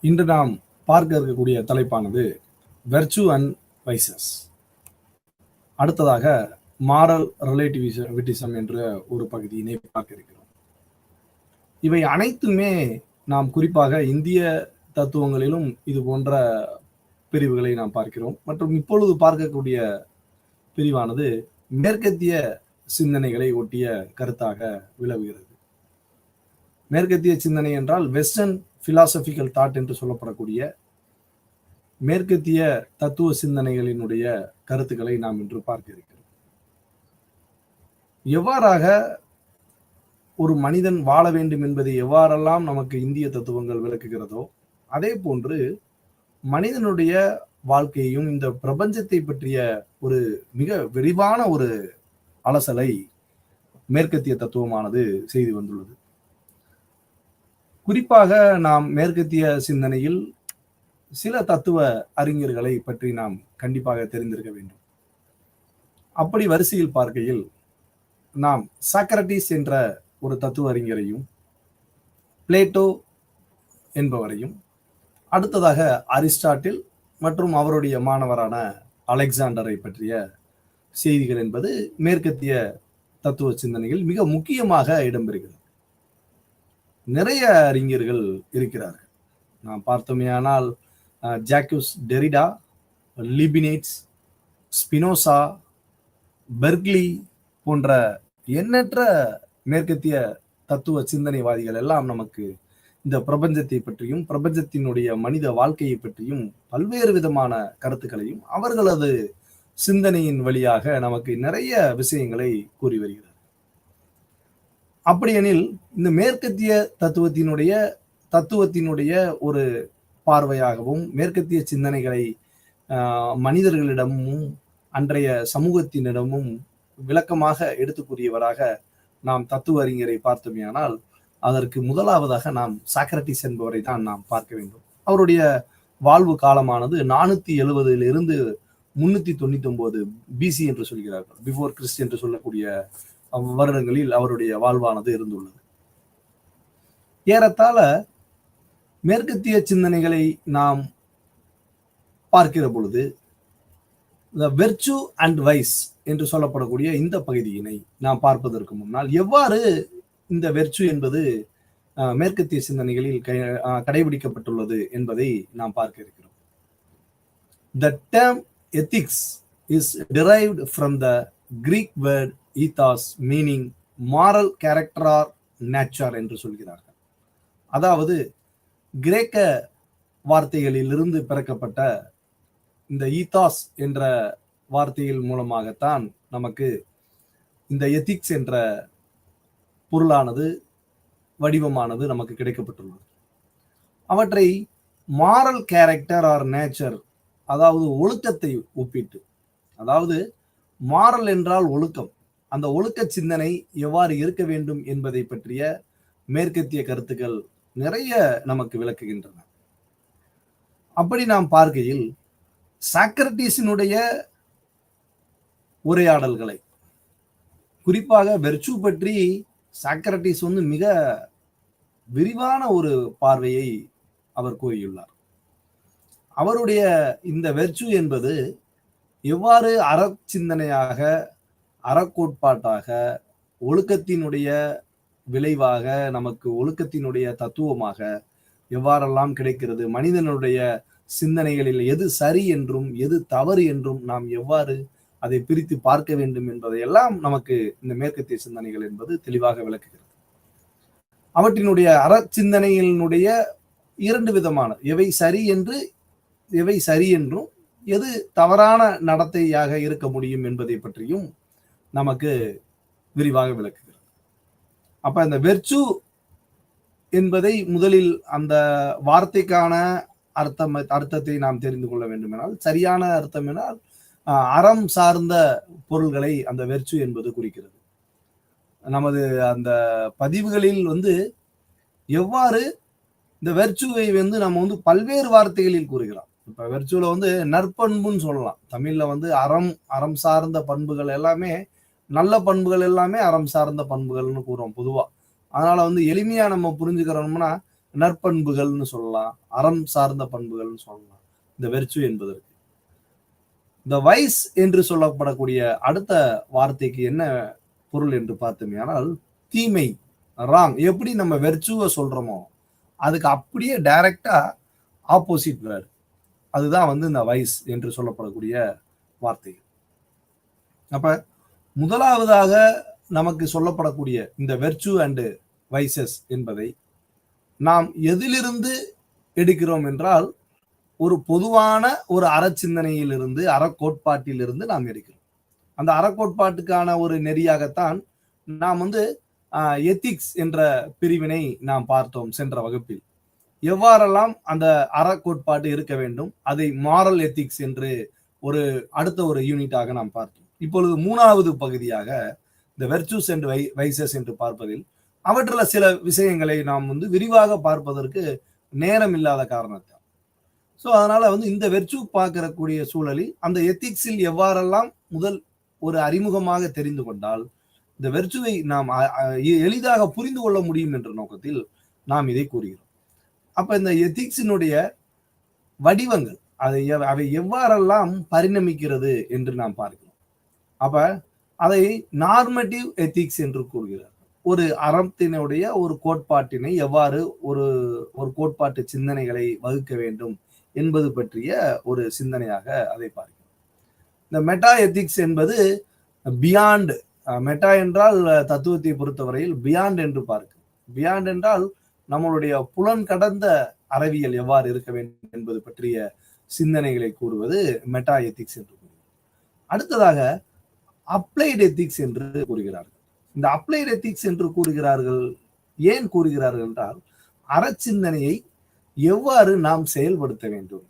இன்று நாம் பார்க்க இருக்கக்கூடிய தலைப்பானது வெர்ச்சு அண்ட் வைசஸ். அடுத்ததாக மாரல் ரிலேட்டிவிசம் என்ற ஒரு பகுதியினை பார்க்க இருக்கிறோம். இவை அனைத்துமே நாம் குறிப்பாக இந்திய தத்துவங்களிலும் இது போன்ற பிரிவுகளை நாம் பார்க்கிறோம். மற்றும் இப்பொழுது பார்க்கக்கூடிய பிரிவானது மேற்கத்திய சிந்தனைகளை ஒட்டிய கருத்தாக விளவுகிறது. மேற்கத்திய சிந்தனை என்றால் வெஸ்டர்ன் பிலாசபிக்கல் தாட் என்று சொல்லப்படக்கூடிய மேற்கத்திய தத்துவ சிந்தனைகளினுடைய கருத்துக்களை நாம் இன்று பார்க்க இருக்கிறோம். எவ்வாறாக ஒரு மனிதன் வாழ வேண்டும் என்பதை எவ்வாறெல்லாம் நமக்கு இந்திய தத்துவங்கள் விளக்குகிறதோ அதே போன்று மனிதனுடைய வாழ்க்கையையும் இந்த பிரபஞ்சத்தை பற்றிய ஒரு மிக விரிவான ஒரு அலசலை மேற்கத்திய தத்துவமானது செய்து வந்துள்ளது. குறிப்பாக நாம் மேற்கத்திய சிந்தனையில் சில தத்துவ அறிஞர்களை பற்றி நாம் கண்டிப்பாக தெரிந்திருக்க வேண்டும். அப்படி வரிசையில் பார்க்கையில் நாம் சாக்ரட்டிஸ் என்ற ஒரு தத்துவ அறிஞரையும் பிளேட்டோ என்பவரையும் அடுத்ததாக அரிஸ்டாட்டில் மற்றும் அவருடைய மாணவரான அலெக்சாண்டரை பற்றிய செய்திகள் என்பது மேற்கத்திய தத்துவ சிந்தனையில் மிக முக்கியமாக இடம்பெறுகிறது. நிறைய அறிஞர்கள் இருக்கிறார்கள். நாம் பார்த்தோமேயானால் ஜாக்யூஸ் டெரிடா, லிபினிட்ஸ், ஸ்பினோசா, பெர்க்லி போன்ற எண்ணற்ற மேற்கத்திய தத்துவ சிந்தனைவாதிகள் எல்லாம் நமக்கு இந்த பிரபஞ்சத்தை பற்றியும் பிரபஞ்சத்தினுடைய மனித வாழ்க்கையை பற்றியும் பல்வேறு விதமான கருத்துக்களையும் அவர்களது சிந்தனையின் வழியாக நமக்கு நிறைய விஷயங்களை கூறி வருகிறார். அப்படியெனில் இந்த மேற்கத்திய தத்துவத்தினுடைய ஒரு பார்வையாகவும் மேற்கத்திய சிந்தனைகளை மனிதர்களிடமும் அன்றைய சமூகத்தினிடமும் விளக்கமாக எடுத்துக்கூறியவராக நாம் தத்துவ அறிஞரை பார்த்தோமேயானால் அதற்கு முதலாவதாக நாம் சாக்ரட்டிஸ் என்பவரை தான் நாம் பார்க்க வேண்டும். அவருடைய வாழ்வு காலமானது 470 399 பிசி என்று சொல்கிறார்கள், பிஃபோர் கிறிஸ்ட் என்று சொல்லக்கூடிய வருடங்களில் அவருடைய வாழ்வானது இருந்துள்ளது. ஏறத்தாழ மேற்கத்திய சிந்தனைகளை நாம் பார்க்கிற பொழுது வெர்ச்சு அண்ட் வைஸ் என்று சொல்லப்படக்கூடிய இந்த பகுதியினை நாம் பார்ப்பதற்கு முன்னால் எவ்வாறு இந்த வெர்ச்சு என்பது மேற்கத்திய சிந்தனைகளில் கடைபிடிக்கப்பட்டுள்ளது என்பதை நாம் பார்க்க இருக்கிறோம். The term ethics is derived from the Greek word ethos meaning moral character or nature என்று சொல்கிறார்கள். அதாவது கிரேக்க வார்த்தைகளிலிருந்து பிறக்கப்பட்ட இந்த ஈத்தாஸ் என்ற வார்த்தைகள் மூலமாகத்தான் நமக்கு இந்த எத்திக்ஸ் என்ற பொருளானது வடிவமானது நமக்கு கிடைக்கப்பட்டுள்ளது. அவற்றை மாரல் கேரக்டர் ஆர் நேச்சர், அதாவது ஒழுக்கத்தை ஒப்பிட்டு, அதாவது மாரல் என்றால் ஒழுக்கம், அந்த ஒழுக்க சிந்தனை எவ்வாறு இருக்க வேண்டும் என்பதை பற்றிய மேற்கத்திய கருத்துக்கள் நிறைய நமக்கு விளக்குகின்றன. அப்படி நாம் பார்க்கையில் சாக்ரட்டிஸினுடைய உரையாடல்களை, குறிப்பாக வெர்ச்சு பற்றி சாக்ரட்டிஸ் மிக விரிவான ஒரு பார்வையை அவர் கூறியுள்ளார். அவருடைய இந்த வெர்ச்சு என்பது எவ்வாறு அறச்சிந்தனையாக, அறக்கோட்பாட்டாக, ஒழுக்கத்தினுடைய விளைவாக, நமக்கு ஒழுக்கத்தினுடைய தத்துவமாக எவ்வாறெல்லாம் கிடைக்கிறது, மனிதனுடைய சிந்தனைகளில் எது சரி என்றும் எது தவறு என்றும் நாம் எவ்வாறு அதை பிரித்து பார்க்க வேண்டும் என்பதையெல்லாம் நமக்கு இந்த மேற்கத்திய சிந்தனைகள் என்பது தெளிவாக விளக்குகிறது. அவற்றினுடைய அறச்சிந்தனைகளினுடைய 2 விதமான, எவை சரி என்றும் எது தவறான நடத்தையாக இருக்க முடியும் என்பதை பற்றியும் நமக்கு விரிவாக விளக்குகிறது. அப்ப இந்த வெர்ச்சு என்பதை முதலில் அந்த வார்த்தைக்கான அர்த்தத்தை நாம் தெரிந்து கொள்ள வேண்டும் என்றால், சரியான அர்த்தம் என்றால் அறம் சார்ந்த பொருள்களை அந்த வெர்ச்சு என்பது குறிக்கிறது. நமது அந்த பதிவுகளில் எவ்வாறு இந்த வெர்ச்சுவை நம்ம பல்வேறு வார்த்தைகளில் கூறுகிறோம். இப்ப வெர்ச்சுல நற்பண்புன்னு சொல்லலாம். தமிழ்ல அறம் சார்ந்த பண்புகள் எல்லாமே, நல்ல பண்புகள் எல்லாமே அறம் சார்ந்த பண்புகள்னு கூறுவோம் பொதுவா. அதனால எளிமையா நம்ம புரிஞ்சுக்கிறோம்னா நற்பண்புகள்னு சொல்லலாம், அறம் சார்ந்த பண்புகள்னு சொல்லலாம் இந்த வெர்ச்சு என்பதற்கு. இந்த வைஸ் என்று சொல்லப்படக்கூடிய அடுத்த வார்த்தைக்கு என்ன பொருள் என்று பார்த்தோமே ஆனால் தீமை, ராங். எப்படி நம்ம வெர்ச்சுவை சொல்றோமோ அதுக்கு அப்படியே டைரக்டா ஆப்போசிட் வேர்டு. அதுதான் இந்த வைஸ் என்று சொல்லப்படக்கூடிய வார்த்தை. அப்ப முதலாவதாக நமக்கு சொல்லப்படக்கூடிய இந்த வெர்ச்சு அண்ட் வைசஸ் என்பதை நாம் எதிலிருந்து எடுக்கிறோம் என்றால் ஒரு பொதுவான ஒரு அறச்சிந்தனையிலிருந்து, அறக்கோட்பாட்டிலிருந்து நாம் எடுக்கிறோம். அந்த அறக்கோட்பாட்டுக்கான ஒரு நெறியாகத்தான் நாம் எத்திக்ஸ் என்ற பிரிவினை நாம் பார்த்தோம் சென்ற வகுப்பில். எவ்வாறெல்லாம் அந்த அறக்கோட்பாடு இருக்க வேண்டும், அதை மாரல் எத்திக்ஸ் என்று அடுத்த ஒரு யூனிட்டாக நாம் பார்த்தோம். இப்பொழுது மூணாவது பகுதியாக இந்த வெர்ச்சூஸ் அண்ட் வைசஸ் என்று பார்ப்பதில் அவற்றில் சில விஷயங்களை நாம் விரிவாக பார்ப்பதற்கு நேரம் இல்லாத காரணத்தால், ஸோ அதனால இந்த வெர்ச்சு பார்க்கக்கூடிய சூழலில் அந்த எத்திக்ஸில் எவ்வாறெல்லாம் முதல் ஒரு அறிமுகமாக தெரிந்து கொண்டால் இந்த வெர்ச்சுவை நாம் எளிதாக புரிந்து கொள்ள முடியும் என்ற நோக்கத்தில் நாம் இதை கூறுகிறோம். அப்ப இந்த எத்திக்ஸினுடைய வடிவங்கள் அவை எவ்வாறெல்லாம் பரிணமிக்கிறது என்று நாம் பார்க்கிறோம். அப்ப அதை நார்மட்டிவ் எத்திக்ஸ் என்று கூறுகிறார். ஒரு அறத்தினுடைய ஒரு கோட்பாட்டினை எவ்வாறு ஒரு கோட்பாட்டு சிந்தனைகளை வகுக்க வேண்டும் என்பது பற்றிய ஒரு சிந்தனையாக அதை பார்க்கிறோம். இந்த மெட்டா எத்திக்ஸ் என்பது பியாண்ட், மெட்டா என்றால் தத்துவத்தை பொறுத்தவரையில் பியாண்ட் என்று பார்க்கிறோம். பியாண்ட் என்றால் நம்மளுடைய புலன் கடந்த அறிவியல் எவ்வாறு இருக்க வேண்டும் என்பது பற்றிய சிந்தனைகளை கூறுவது மெட்டா எத்திக்ஸ் என்று கூறுகிறோம். அடுத்ததாக அப்ளைட் எத்திக்ஸ் என்று கூறுகிறார்கள். இந்த அப்ளைட் எத்திக்ஸ் என்று கூறுகிறார்கள். ஏன் கூறுகிறார்கள் என்றால் அறச்சிந்தனையை எவ்வாறு நாம் செயல்படுத்த வேண்டும்,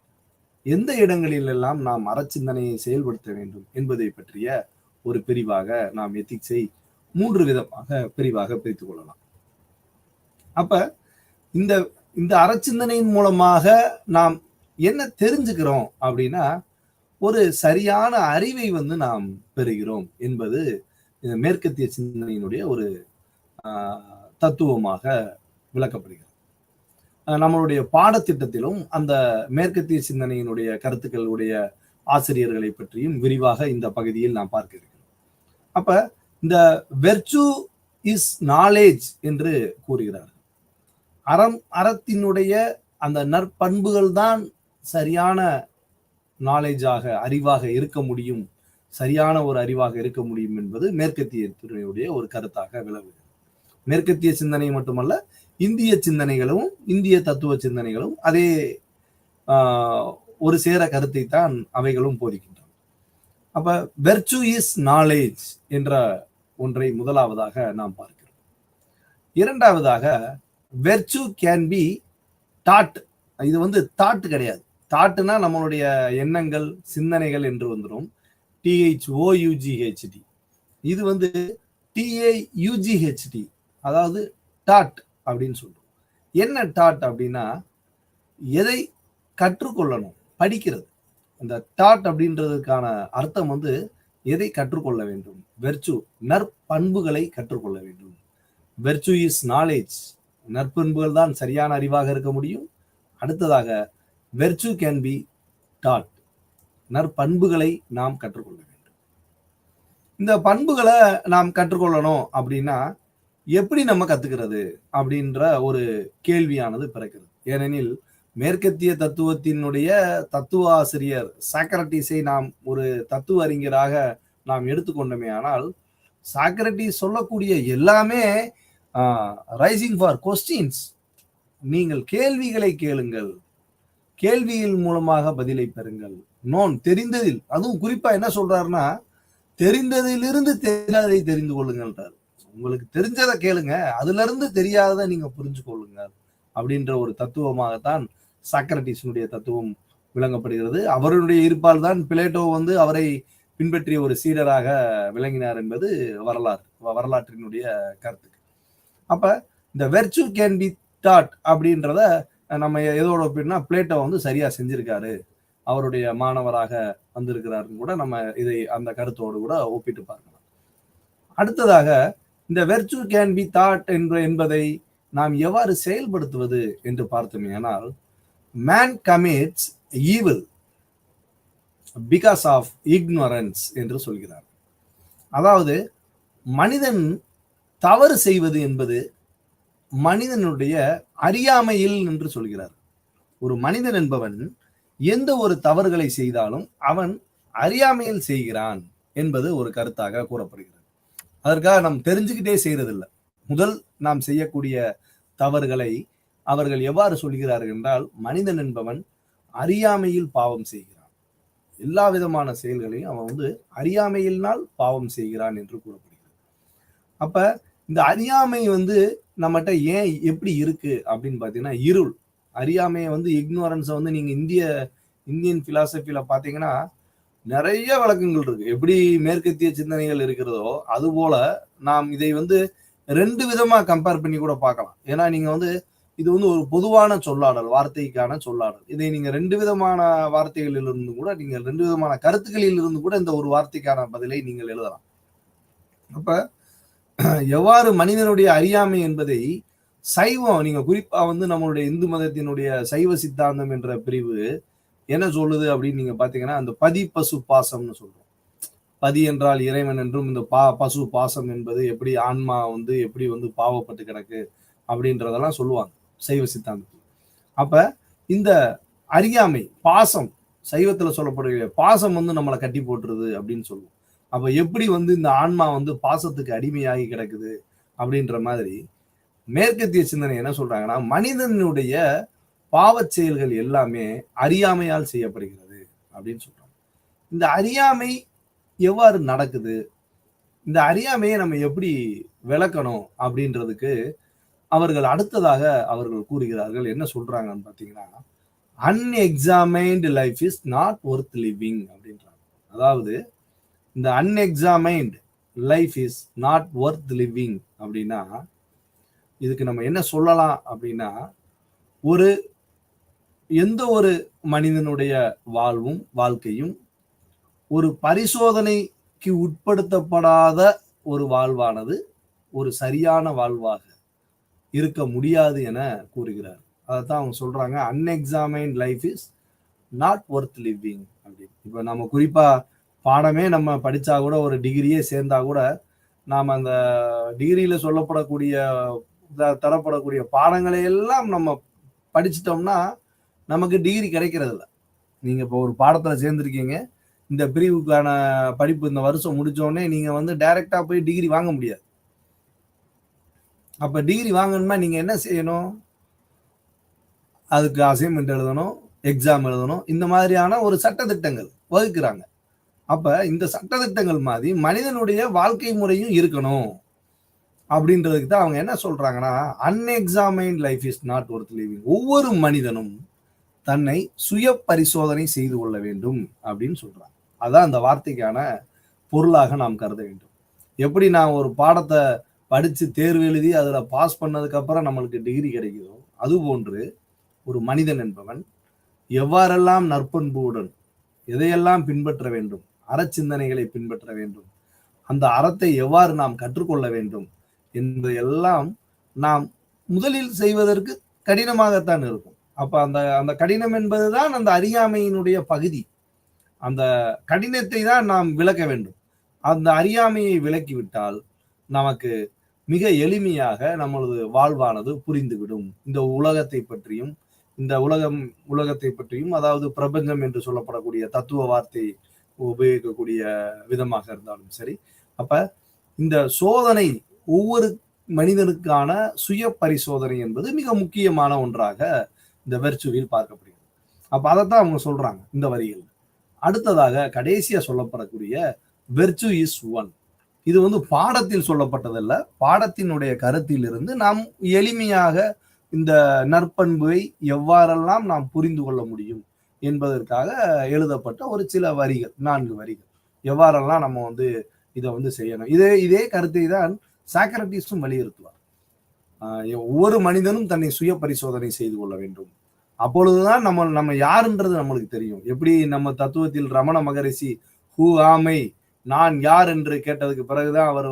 எந்த இடங்களிலெல்லாம் நாம் அறச்சிந்தனையை செயல்படுத்த வேண்டும் என்பதை பற்றிய ஒரு பிரிவாக நாம் எத்திக்ஸை 3 விதமாக பிரிவாக பிரித்துக் கொள்ளலாம். அப்ப இந்த அறச்சிந்தனையின் மூலமாக நாம் என்ன தெரிஞ்சுக்கிறோம் அப்படின்னா ஒரு சரியான அறிவை நாம் பெறுகிறோம் என்பது இந்த மேற்கத்திய சிந்தனையினுடைய ஒரு தத்துவமாக விளக்கப்படுகிறது. நம்மளுடைய பாடத்திட்டத்திலும் அந்த மேற்கத்திய சிந்தனையினுடைய கருத்துக்களுடைய ஆசிரியர்களை பற்றியும் விரிவாக இந்த பகுதியில் நாம் பார்க்க இருக்கிறோம். அப்ப இந்த வெர்ச்சு இஸ் நாலேஜ் என்று கூறுகிறார். அறத்தினுடைய அந்த நற்பண்புகள் தான் சரியான நாலேஜாக, அறிவாக இருக்க முடியும், சரியான ஒரு அறிவாக இருக்க முடியும் என்பது மேற்கத்திய ஒரு கருத்தாக விளங்குகிறது. மேற்கத்திய சிந்தனை மட்டுமல்ல, இந்திய சிந்தனைகளும் இந்திய தத்துவ சிந்தனைகளும் அதே ஒரு சேர கருத்தை தான் அவைகளும் போதிக்கின்றன. அப்ப வெர்ச்சு இஸ் நாலேஜ் என்ற ஒன்றை முதலாவதாக நாம் பார்க்கிறோம். இரண்டாவதாக வெர்ச்சு கேன் பி டாட். இது தாட் கிடையாது. தாட்னா நம்மளுடைய எண்ணங்கள், சிந்தனைகள் என்று வந்துடும். THOUGHT. இது TAUGHT, அதாவது டாட் அப்படின்னு சொல்றோம். என்ன டாட் அப்படின்னா எதை கற்றுக்கொள்ளணும், படிக்கிறது. அந்த டாட் அப்படின்றதுக்கான அர்த்தம் எதை கற்றுக்கொள்ள வேண்டும், வெர்ச்சு நற்பண்புகளை கற்றுக்கொள்ள வேண்டும். வெர்ச்சு இஸ் நாலேஜ், நற்பண்புகள் தான் சரியான அறிவாக இருக்க முடியும். அடுத்ததாக வெர்ச்சு கேன் பி டாட், நற்பண்புகளை நாம் கற்றுக்கொள்ள வேண்டும். இந்த பண்புகளை நாம் கற்றுக்கொள்ளணும் அப்படின்னா எப்படி நம்ம கத்துக்கிறது அப்படின்ற ஒரு கேள்வியானது பிறக்கிறது. ஏனெனில் மேற்கத்திய தத்துவத்தினுடைய தத்துவ ஆசிரியர் சாக்ரட்டிஸை நாம் ஒரு தத்துவ அறிஞராக நாம் எடுத்துக்கொண்டோமே ஆனால் சாக்ரட்டிஸ் சொல்லக்கூடிய எல்லாமே ரைசிங் ஃபார் கொஸ்டின்ஸ். நீங்கள் கேள்விகளை கேளுங்கள், கேள்வியின் மூலமாக பதிலை பெறுங்கள். தெரிந்ததில், அதுவும் குறிப்பா என்ன சொல்றாருன்னா தெரிந்ததிலிருந்து தெரியாததை தெரிந்து கொள்ளுங்கள்ன்றார். உங்களுக்கு தெரிஞ்சதை கேளுங்க, அதுல இருந்து தெரியாததை நீங்க புரிஞ்சு கொள்ளுங்க அப்படின்ற ஒரு தத்துவமாகத்தான் சாக்ரட்டிஸினுடைய தத்துவம் விளங்கப்படுகிறது. அவருடைய இருப்பால் தான் பிளேட்டோ அவரை பின்பற்றிய ஒரு சீடராக விளங்கினார் என்பது வரலாற்றினுடைய கருத்து. அப்ப இந்த வெர்ச்சு கேன் பி டாட் அப்படின்றத நம்ம எதோட ஒப்பிட்டா பிளேட்டோ சரியா செஞ்சிருக்காரு, அவருடைய மாணவராக வந்திருக்கிறாருன்னு கூட நம்ம இதை அந்த கருத்தோடு கூட ஒப்பிட்டு பார்க்கலாம். அடுத்ததாக இந்த வெர்ச்சு கேன் பி தாட் என்பதை நாம் எவ்வாறு செயல்படுத்துவது என்று பார்த்தோமேயானால், man commits evil because of ignorance என்று சொல்கிறார். அதாவது மனிதன் தவறு செய்வது என்பது மனிதனுடைய அறியாமையில் என்று சொல்கிறார். ஒரு மனிதன் என்பவன் எந்த ஒரு தவறுகளை செய்தாலும் அவன் அறியாமையில் செய்கிறான் என்பது ஒரு கருத்தாக கூறப்படுகிறது. அதற்காக நாம் தெரிஞ்சுக்கிட்டே செய்யறதில்லை. முதல் நாம் செய்யக்கூடிய தவறுகளை அவர்கள் எவ்வாறு சொல்கிறார்கள் என்றால், மனிதன் என்பவன் அறியாமையில் பாவம் செய்கிறான். எல்லா விதமான செயல்களையும் அவன் அறியாமையினால் பாவம் செய்கிறான் என்று கூறப்படுகிறது. அப்ப இந்த அறியாமை நம்மகிட்ட ஏன் எப்படி இருக்கு அப்படின்னு பாத்தீங்கன்னா, இருள் அறியாமையை இக்னோரன்ஸை நீங்க இந்தியன் பிலாசபில பாத்தீங்கன்னா நிறைய வழக்கங்கள் இருக்கு. எப்படி மேற்கத்திய சிந்தனைகள் இருக்கிறதோ அது போல நாம் இதை ரெண்டு விதமா கம்பேர் பண்ணி கூட பார்க்கலாம். ஏன்னா நீங்க இது ஒரு பொதுவான சொல்லாடல், வார்த்தைக்கான சொல்லாடல். இதை நீங்க ரெண்டு விதமான வார்த்தைகளில் இருந்து கூட, நீங்க ரெண்டு விதமான கருத்துக்களில் இருந்து கூட இந்த ஒரு வார்த்தைக்கான பதிலை நீங்கள் எழுதலாம். அப்ப எவ்வாறு மனிதனுடைய அறியாமை என்பதை சைவம், நீங்க குறிப்பா நம்மளுடைய இந்து மதத்தினுடைய சைவ சித்தாந்தம் என்ற பிரிவு என்ன சொல்லுது அப்படின்னு நீங்க பாத்தீங்கன்னா, அந்த பதி பசு பாசம்னு சொல்றோம். பதி என்றால் இறைவன் என்றும், இந்த பசு பாசம் என்பது எப்படி ஆன்மா எப்படி பாவப்பட்டு கிடக்கு அப்படின்றதெல்லாம் சொல்லுவாங்க சைவ சித்தாந்தத்தில். அப்ப இந்த அறியாமை பாசம், சைவத்துல சொல்லப்படுகிற பாசம் நம்மளை கட்டி போட்டுருது அப்படின்னு சொல்லுவோம். அப்ப எப்படி இந்த ஆன்மா பாசத்துக்கு அடிமையாகி கிடக்குது அப்படின்ற மாதிரி மேற்கத்திய சிந்தனை என்ன சொல்றாங்கன்னா, மனிதனுடைய பாவச் செயல்கள் எல்லாமே அறியாமையால் செய்யப்படுகிறது அப்படின்னு சொல்றாங்க. இந்த அறியாமை எவ்வாறு நடக்குது, இந்த அறியாமையை நம்ம எப்படி விளக்கணும் அப்படின்றதுக்கு அவர்கள் அடுத்ததாக அவர்கள் கூறுகிறார்கள். என்ன சொல்றாங்கன்னு பாத்தீங்கன்னா, unexamined life is not worth living அப்படின்றாங்க. அதாவது இந்த unexamined life is not worth living அப்படின்னா இதுக்கு நம்ம என்ன சொல்லலாம் அப்படின்னா, எந்த ஒரு மனிதனுடைய வாழ்க்கையும் ஒரு பரிசோதனைக்கு உட்படுத்தப்படாத ஒரு வாழ்வானது ஒரு சரியான வாழ்வாக இருக்க முடியாது என கூறுகிறார். அதைத்தான் அவங்க சொல்றாங்க, unexamined life is not worth living அப்படின்னு. இப்ப நம்ம குறிப்பா பாடமே நம்ம படிச்சா கூட, ஒரு டிகிரியே சேர்ந்தா கூட, நாம அந்த டிகிரியில சொல்லப்படக்கூடிய தரப்படக்கூடிய பாடங்களை எல்லாம் நம்ம படிச்சிட்டோம்னா நமக்கு டிகிரி கிடைக்கிறது இல்லை. நீங்க இப்போ ஒரு பாடத்துல சேர்ந்திருக்கீங்க, இந்த பிரிவுக்கான படிப்பு இந்த வருஷம் முடிச்சோடனே நீங்க டைரக்டா போய் டிகிரி வாங்க முடியாது. அப்ப டிகிரி வாங்கணும்னா நீங்க என்ன செய்யணும், அதுக்கு அசைன்மெண்ட் எழுதணும், எக்ஸாம் எழுதணும், இந்த மாதிரியான ஒரு சட்டத்திட்டங்கள் வகுக்கிறாங்க. அப்ப இந்த சட்டத்திட்டங்கள் மாதிரி மனிதனுடைய வாழ்க்கை முறையும் இருக்கணும் அப்படின்றதுக்கு தான் அவங்க என்ன சொல்றாங்கன்னா, unexamined life is not worth living. ஒவ்வொரு மனிதனும் தன்னை சுய பரிசோதனை செய்து கொள்ள வேண்டும் அப்படின்னு சொல்றாங்க. அதான் அந்த வார்த்தைக்கான பொருளாக நாம் கருத வேண்டும். எப்படி நான் ஒரு பாடத்தை படிச்சு தேர்வு எழுதி அதுல பாஸ் பண்ணதுக்கு அப்புறம் நம்மளுக்கு டிகிரி கிடைக்குதோ, அது போன்று ஒரு மனிதன் என்பவன் எவ்வாறெல்லாம் நற்பண்புடன் எதையெல்லாம் பின்பற்ற வேண்டும், அறச்சிந்தனைகளை பின்பற்ற வேண்டும், அந்த அறத்தை எவ்வாறு நாம் கற்றுக்கொள்ள வேண்டும் என்பதையெல்லாம் நாம் முதலில் செய்வதற்கு கடினமாகத்தான் இருக்கும். அப்ப அந்த கடினம் என்பதுதான் அந்த அறியாமையினுடைய பகுதி. அந்த கடினத்தை தான் நாம் விளக்க வேண்டும். அந்த அறியாமையை விளக்கிவிட்டால் நமக்கு மிக எளிமையாக நம்மளது வாழ்வானது புரிந்துவிடும். இந்த உலகத்தை பற்றியும், இந்த உலகத்தை பற்றியும், அதாவது பிரபஞ்சம் என்று சொல்லப்படக்கூடிய தத்துவ வார்த்தை உபயோகிக்கக்கூடிய விதமாக இருந்தாலும் சரி. அப்ப இந்த சோதனை ஒவ்வொரு மனிதனுக்கான சுய பரிசோதனை என்பது மிக முக்கியமான ஒன்றாக இந்த வெர்ச்சுவில் பார்க்கப்படுகிறது. அப்ப அதைத்தான் அவங்க சொல்றாங்க இந்த வரிகள். அடுத்ததாக கடைசியா சொல்லப்படக்கூடிய வெர்ச்சு இஸ் ஒன். இது பாடத்தில் சொல்லப்பட்டதல்ல, பாடத்தினுடைய கருத்தில் இருந்து நாம் எளிமையாக இந்த நற்பண்பை எவ்வாறெல்லாம் நாம் புரிந்து கொள்ள முடியும் என்பதற்காக எழுதப்பட்ட ஒரு சில வரிகள், 4 வரிகள். எவ்வாறெல்லாம் நம்ம இதை செய்யணும். இதே கருத்தை தான் சாக்ரட்டிஸும் வலியுறுத்துவார். ஒவ்வொரு மனிதனும் தன்னை சுய பரிசோதனை செய்து கொள்ள வேண்டும். அப்பொழுதுதான் நம்ம யாருன்றது நம்மளுக்கு தெரியும். எப்படி நம்ம தத்துவத்தில் ரமண மகரிஷி ஹூ ஆமை, நான் யார் என்று கேட்டதுக்கு பிறகுதான் அவர்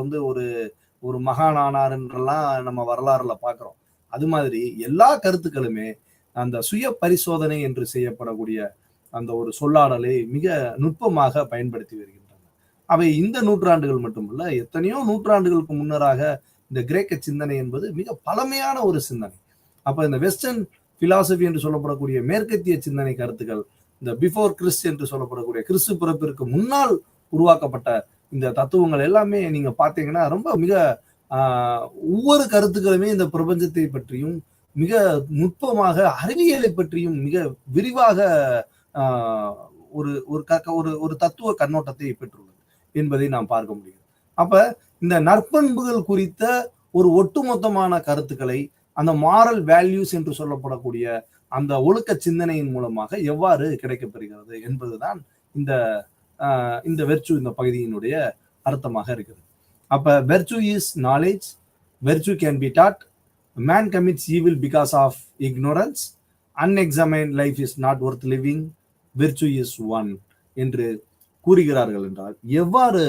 ஒரு மகான் ஆனார் என்றெல்லாம் நம்ம வரலாறுல பாக்குறோம். அது மாதிரி எல்லா கருத்துக்களுமே அந்த சுய பரிசோதனை என்று செய்யப்படக்கூடிய அந்த ஒரு சொல்லாடலை மிக நுட்பமாக பயன்படுத்தி வருகின்றன. அவை இந்த நூற்றாண்டுகள் மட்டுமல்ல, எத்தனையோ நூற்றாண்டுகளுக்கு முன்னராக இந்த கிரேக்க சிந்தனை என்பது மிக பழமையான ஒரு சிந்தனை. அப்ப இந்த வெஸ்டர்ன் பிலாசபி என்று சொல்லப்படக்கூடிய மேற்கத்திய சிந்தனை கருத்துக்கள், இந்த பிஃபோர் கிறிஸ்ட் என்று சொல்லப்படக்கூடிய கிறிஸ்து பிறப்பிற்கு முன்னால் உருவாக்கப்பட்ட இந்த தத்துவங்கள் எல்லாமே நீங்க பாத்தீங்கன்னா ரொம்ப மிக ஒவ்வொரு கருத்துக்களுமே இந்த பிரபஞ்சத்தை பற்றியும் மிக நுட்பமாக அறிவியலை பற்றியும் மிக விரிவாக ஒரு தத்துவ கண்ணோட்டத்தை பெற்றுள்ளது என்பதை நாம் பார்க்க முடியும். அப்ப இந்த நற்பண்புகள் குறித்த ஒரு ஒட்டுமொத்தமான கருத்துக்களை அந்த மாரல் வேல்யூஸ் என்று சொல்லப்படக்கூடிய அந்த ஒழுக்க சிந்தனையின் மூலமாக எவ்வாறு கிடைக்கப்பெறுகிறது என்பதுதான் இந்த வெர்ச்சு இந்த பகுதியினுடைய அர்த்தமாக இருக்கிறது. அப்ப virtue is knowledge, virtue can be taught, man commits evil because of ignorance, unexamined life is not worth living, virtue is one என்று கூறுகிறார்கள் என்றால் எவ்வாறு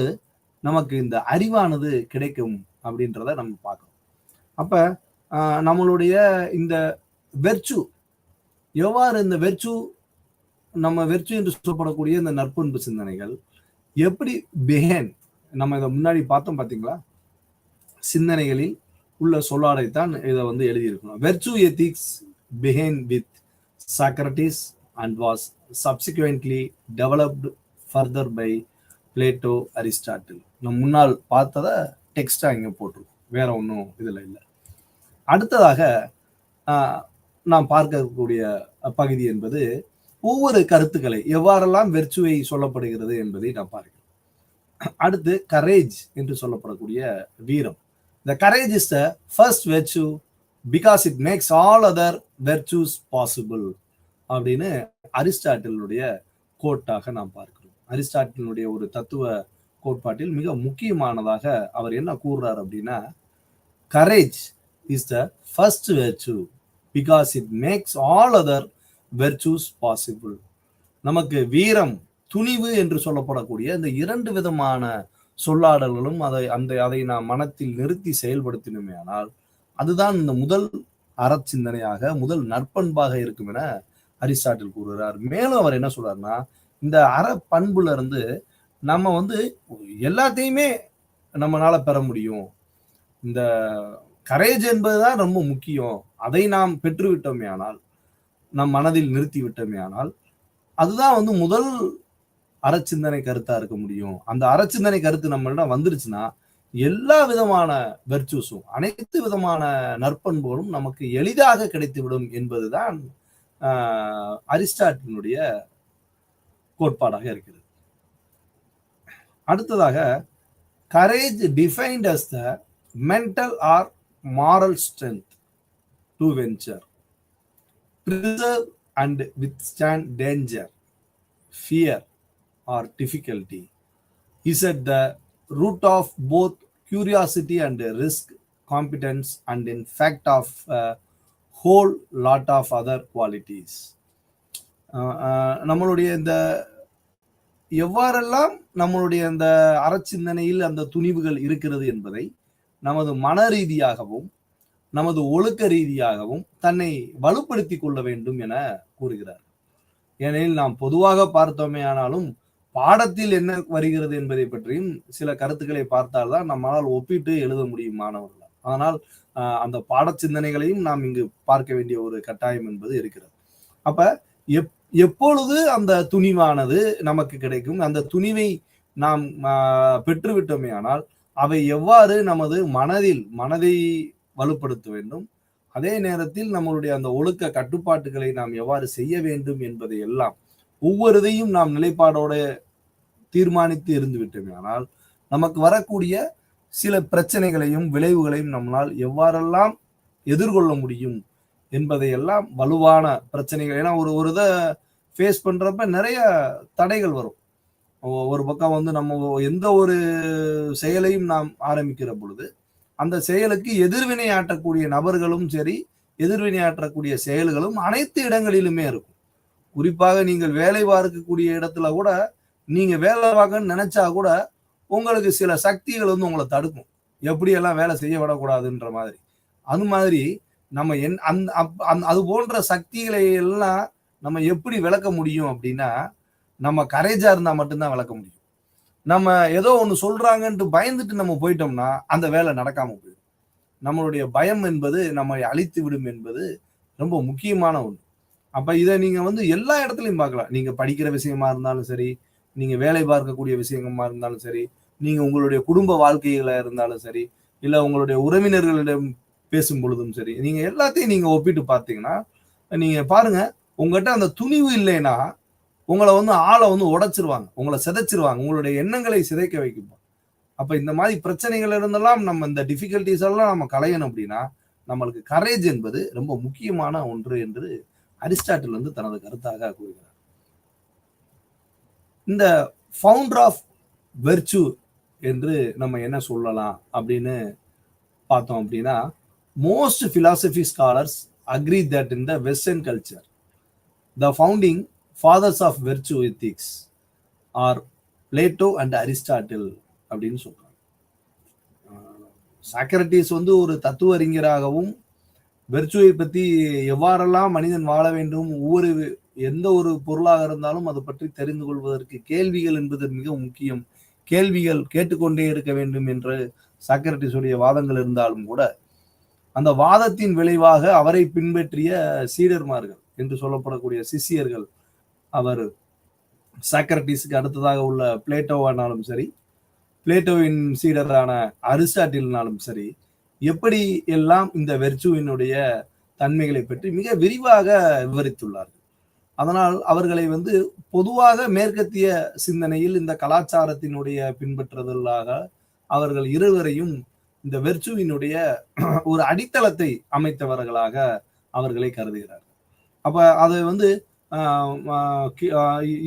நமக்கு இந்த அறிவானது கிடைக்கும் அப்படின்றத நம்ம பார்க்கணும். அப்ப நம்மளுடைய இந்த வெர்ச்சு எவ்வாறு இந்த வெர்ச்சு என்று சொல்லப்படக்கூடிய இந்த நற்பண்பு சிந்தனைகள் எப்படி பிஹேன், நம்ம இதை முன்னாடி பார்த்தோம் பார்த்தீங்களா, சிந்தனைகளில் உள்ள சொல்லாடைத்தான் இதை எழுதியிருக்கணும். Virtue ethics began with Socrates and was subsequently developed further by Plato, Aristotle. நம்ம முன்னால் பார்த்ததை டெக்ஸ்டா இங்க போட்டிருக்கோம், வேற ஒன்றும் இதுல இல்லை. அடுத்ததாக நாம் பார்க்கக்கூடிய பகுதி என்பது ஒவ்வொரு கருத்துக்களை எவ்வாறெல்லாம் வெர்ச்சுவை சொல்லப்படுகிறது என்பதை நாம் பார்க்கிறோம். அடுத்து கரேஜ் என்று சொல்லப்படக்கூடிய வீரம். The courage is the first virtue because it makes all other virtues possible அப்படின்னு அரிஸ்டாட்டிலுடைய கோட்டாக நாம் பார்க்கிறோம். அரிஸ்டாட்டிலுடைய ஒரு தத்துவ கோட்பாட்டில் மிக முக்கியமானதாக அவர் என்ன கூறுறார் அப்படின்னா, courage is the first virtue because it makes all other virtues possible. நமக்கு வீரம், துணிவு என்று சொல்லப்படக்கூடிய இந்த இரண்டு விதமான சொல்லாடல்களும் அதை நாம் மனத்தில் நிறுத்தி செயல்படுத்தினோமே ஆனால் அதுதான் இந்த முதல் அறச்சிந்தனையாக, முதல் நற்பண்பாக இருக்கும் என அரிஸ்டாட்டில் கூறுகிறார். மேலும் அவர் என்ன சொல்றாருன்னா, இந்த அற பண்புல இருந்து நம்ம எல்லாத்தையுமே நம்மளால பெற முடியும். இந்த கரேஜ் என்பதுதான் ரொம்ப முக்கியம். அதை நாம் பெற்றுவிட்டோமே ஆனால், நம் மனதில் நிறுத்தி விட்டோமே ஆனால், அதுதான் முதல் அறச்சிந்தனை கருத்தா இருக்க முடியும். அந்த அறச்சிந்தனை கருத்து நம்மளிடம் வந்துருச்சுன்னா எல்லா விதமான வெர்ச்சூஸும், அனைத்து விதமான நற்பண்புகளும் நமக்கு எளிதாக கிடைத்துவிடும் என்பதுதான் அரிஸ்டாட்டிலுடைய கோட்பாடாக இருக்கிறது. அடுத்ததாக, courage defined as the mental or moral strength to venture, preserve and withstand danger, fear or difficulty, is at the root of both curiosity and risk, competence, and in fact of a whole lot of other qualities. நம்மளுடைய இந்த எவ்வாறெல்லாம் நம்மளுடைய இந்த அறச்சிந்தனையில் அந்த துணிவுகள் இருக்கிறது என்பதை நமது மன ரீதியாகவும் நமது ஒழுக்க ரீதியாகவும் தன்னை வலுப்படுத்திக் கொள்ள வேண்டும் என கூறுகிறார். ஏனெனில் நாம் பொதுவாக பார்த்தோமே ஆனாலும் பாடத்தில் என்ன வருகிறது என்பதை பற்றியும் சில கருத்துக்களை பார்த்தால்தான் நம்மளால் ஒப்பிட்டு எழுத முடியும் மாணவர்கள். ஆனால் அந்த பாட சிந்தனைகளையும் நாம் இங்கு பார்க்க வேண்டிய ஒரு கட்டாயம் என்பது இருக்கிறது. அப்ப எப்பொழுது அந்த துணிவானது நமக்கு கிடைக்கும், அந்த துணிவை நாம் பெற்றுவிட்டோமே ஆனால் அவை எவ்வாறு நமது மனதை வலுப்படுத்த வேண்டும், அதே நேரத்தில் நம்மளுடைய அந்த ஒழுக்க கட்டுப்பாட்டுகளை நாம் எவ்வாறு செய்ய வேண்டும் என்பதை எல்லாம் ஒவ்வொருதையும் நாம் நிலைப்பாடோட தீர்மானித்து இருந்து விட்டோமே ஆனால் நமக்கு வரக்கூடிய சில பிரச்சனைகளையும் விளைவுகளையும் நம்மளால் எவ்வாறெல்லாம் எதிர்கொள்ள முடியும் என்பதையெல்லாம் வலுவான பிரச்சனைகள். ஏன்னா ஒரு இதை ஃபேஸ் பண்றப்ப நிறைய தடைகள் வரும். ஒரு பக்கம் நம்ம எந்த ஒரு செயலையும் நாம் ஆரம்பிக்கிற பொழுது அந்த செயலுக்கு எதிர்வினை ஆற்றக்கூடிய நபர்களும் சரி, எதிர்வினை ஆற்றக்கூடிய செயல்களும் அனைத்து இடங்களிலுமே இருக்கும். குறிப்பாக நீங்கள் வேலை பார்க்கக்கூடிய இடத்துல கூட நீங்க வேலை பார்க்கணும்னு நினைச்சா கூட உங்களுக்கு சில சக்திகள் உங்களை தடுக்கும், எப்படியெல்லாம் வேலை செய்ய விடக்கூடாதுன்ற மாதிரி. அது மாதிரி நம்ம அது போன்ற சக்திகளை எல்லாம் நம்ம எப்படி விளக்க முடியும் அப்படின்னா, நம்ம கரேஜா இருந்தா மட்டும்தான் விளக்க முடியும். நம்ம ஏதோ ஒண்ணு சொல்றாங்கன்ட்டு பயந்துட்டு நம்ம போயிட்டோம்னா அந்த வேலை நடக்காம போயிடும். நம்மளுடைய பயம் என்பது நம்மை அழித்து விடும் என்பது ரொம்ப முக்கியமான ஒன்று. அப்ப இதை நீங்க எல்லா இடத்துலையும் பார்க்கலாம். நீங்க படிக்கிற விஷயமா இருந்தாலும் சரி, நீங்க வேலை பார்க்கக்கூடிய விஷயமா இருந்தாலும் சரி, நீங்க உங்களுடைய குடும்ப வாழ்க்கையில இருந்தாலும் சரி, இல்ல உங்களுடைய உறவினர்களிடம் பேசும் பொழுதும் சரி, நீங்க எல்லாத்தையும் நீங்க ஒப்பிட்டு பார்த்தீங்கன்னா, நீங்க பாருங்க, உங்ககிட்ட அந்த துணிவு இல்லைன்னா உங்களை ஆளை உடைச்சிருவாங்க, உங்களை சிதைச்சிருவாங்க, உங்களுடைய எண்ணங்களை சிதைக்க வைக்கும். அப்ப இந்த மாதிரி பிரச்சனைகள் இருந்தெல்லாம் நம்ம இந்த டிஃபிகல்டிஸ் எல்லாம் நம்ம களையணும் அப்படின்னா நம்மளுக்கு கரேஜ் என்பது ரொம்ப முக்கியமான ஒன்று என்று அரிஸ்டாட்டில் தனது கருத்தாக கூறுகிறார். இந்த ஃபவுண்டர் ஆஃப் வெர்ச்சு என்று நம்ம என்ன சொல்லலாம் அப்படின்னு பார்த்தோம் அப்படின்னா, most philosophy scholars agree that in the western culture the founding fathers of virtue ethics are Plato and Aristotle அப்படின்னு சொல்றாங்க. சாக்ரட்டிஸ் ஒரு தத்துவ அறிஞராகவும் வெர்ச்சுவை பத்தி எவ்வாறெல்லாம் மனிதன் வாழ வேண்டும், எந்த ஒரு பொருளாக இருந்தாலும் அதை பற்றி தெரிந்து கொள்வதற்கு கேள்விகள் என்பது மிக முக்கியம், கேள்விகள் கேட்டுக்கொண்டே இருக்க வேண்டும் என்று சாக்ரட்டிஸுடைய வாதங்கள் இருந்தாலும் கூட அந்த வாதத்தின் விளைவாக அவரை பின்பற்றிய சீடர்மார்கள் என்று சொல்லப்படக்கூடிய சிஷியர்கள், அவர் சாக்ரட்டிஸுக்கு அடுத்ததாக உள்ள பிளேட்டோவானாலும் சரி, பிளேட்டோவின் சீடரான அரிஸ்டாட்டில்னாலும் சரி, எப்படி எல்லாம் இந்த வெர்ச்சுவினுடைய தன்மைகளை பற்றி மிக விரிவாக விவரித்துள்ளார்கள். அதனால் அவர்களை பொதுவாக மேற்கத்திய சிந்தனையில் இந்த கலாச்சாரத்தினுடைய பின்பற்றுதலாக அவர்கள் இருவரையும் இந்த வெர்ச்சுவினுடைய ஒரு அடித்தளத்தை அமைத்தவர்களாக அவர்களை கருதுகிறார்கள். அப்ப அது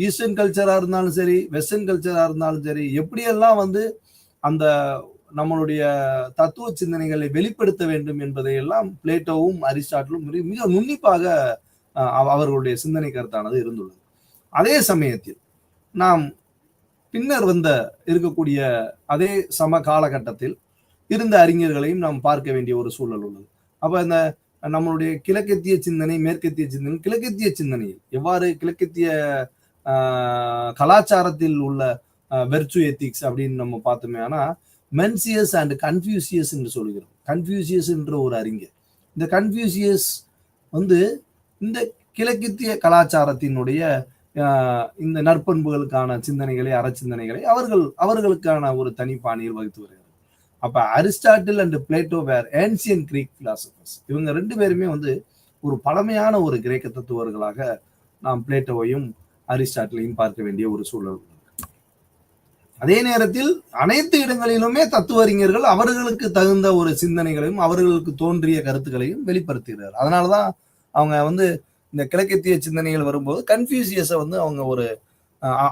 ஈஸ்டர்ன் கல்ச்சரா இருந்தாலும் சரி, வெஸ்டர்ன் கல்ச்சரா இருந்தாலும் சரி, எப்படியெல்லாம் அந்த நம்மளுடைய தத்துவ சிந்தனைகளை வெளிப்படுத்த வேண்டும் என்பதை எல்லாம் பிளேட்டோவும் அரிஸ்டாட்டிலும் மிக நுண்ணிப்பாக அவர்களுடைய சிந்தனை கருத்தானது இருந்துள்ளது. அதே சமயத்தில் நாம் பின்னர் இருக்கக்கூடிய அதே சம காலகட்டத்தில் இருந்த அறிஞர்களையும் நாம் பார்க்க வேண்டிய ஒரு சூழல் உள்ளது. அப்ப இந்த நம்மளுடைய கிழக்கத்திய சிந்தனை, மேற்கத்திய சிந்தனை, கிழக்கத்திய சிந்தனையில் எவ்வாறு கிழக்கத்திய கலாச்சாரத்தில் உள்ள வெர்ச்சு எத்திக்ஸ் அப்படின்னு நம்ம பார்த்தோமே, ஆனா மென்சியஸ் அண்ட் கன்ஃபியூசியஸ் என்று சொல்கிறோம். கன்ஃபியூசியஸ் என்ற ஒரு அறிஞர், இந்த கன்ஃபியூசியஸ் இந்த கிழக்கத்திய கலாச்சாரத்தினுடைய இந்த நற்பண்புகளுக்கான சிந்தனைகளை, அறச்சிந்தனைகளை அவர்களுக்கான ஒரு தனிப்பாணியில் வகுத்து வருகிறார். அப்ப Aristotle and Plato were ancient Greek philosophers. இவங்க ரெண்டு பேருமே ஒரு பழமையான ஒரு கிரேக்க தத்துவர்களாக நாம் பிளேட்டோவையும் அரிஸ்டாட்டிலையும் பார்க்க வேண்டிய ஒரு சூழல். அதே நேரத்தில் அனைத்து இடங்களிலுமே தத்துவ அறிஞர்கள் அவர்களுக்கு தகுந்த ஒரு சிந்தனைகளையும் அவர்களுக்கு தோன்றிய கருத்துக்களையும் வெளிப்படுத்துகிறார். அதனாலதான் அவங்க இந்த கிழக்கத்திய சிந்தனைகள் வரும்போது கன்ஃபியூசியஸை அவங்க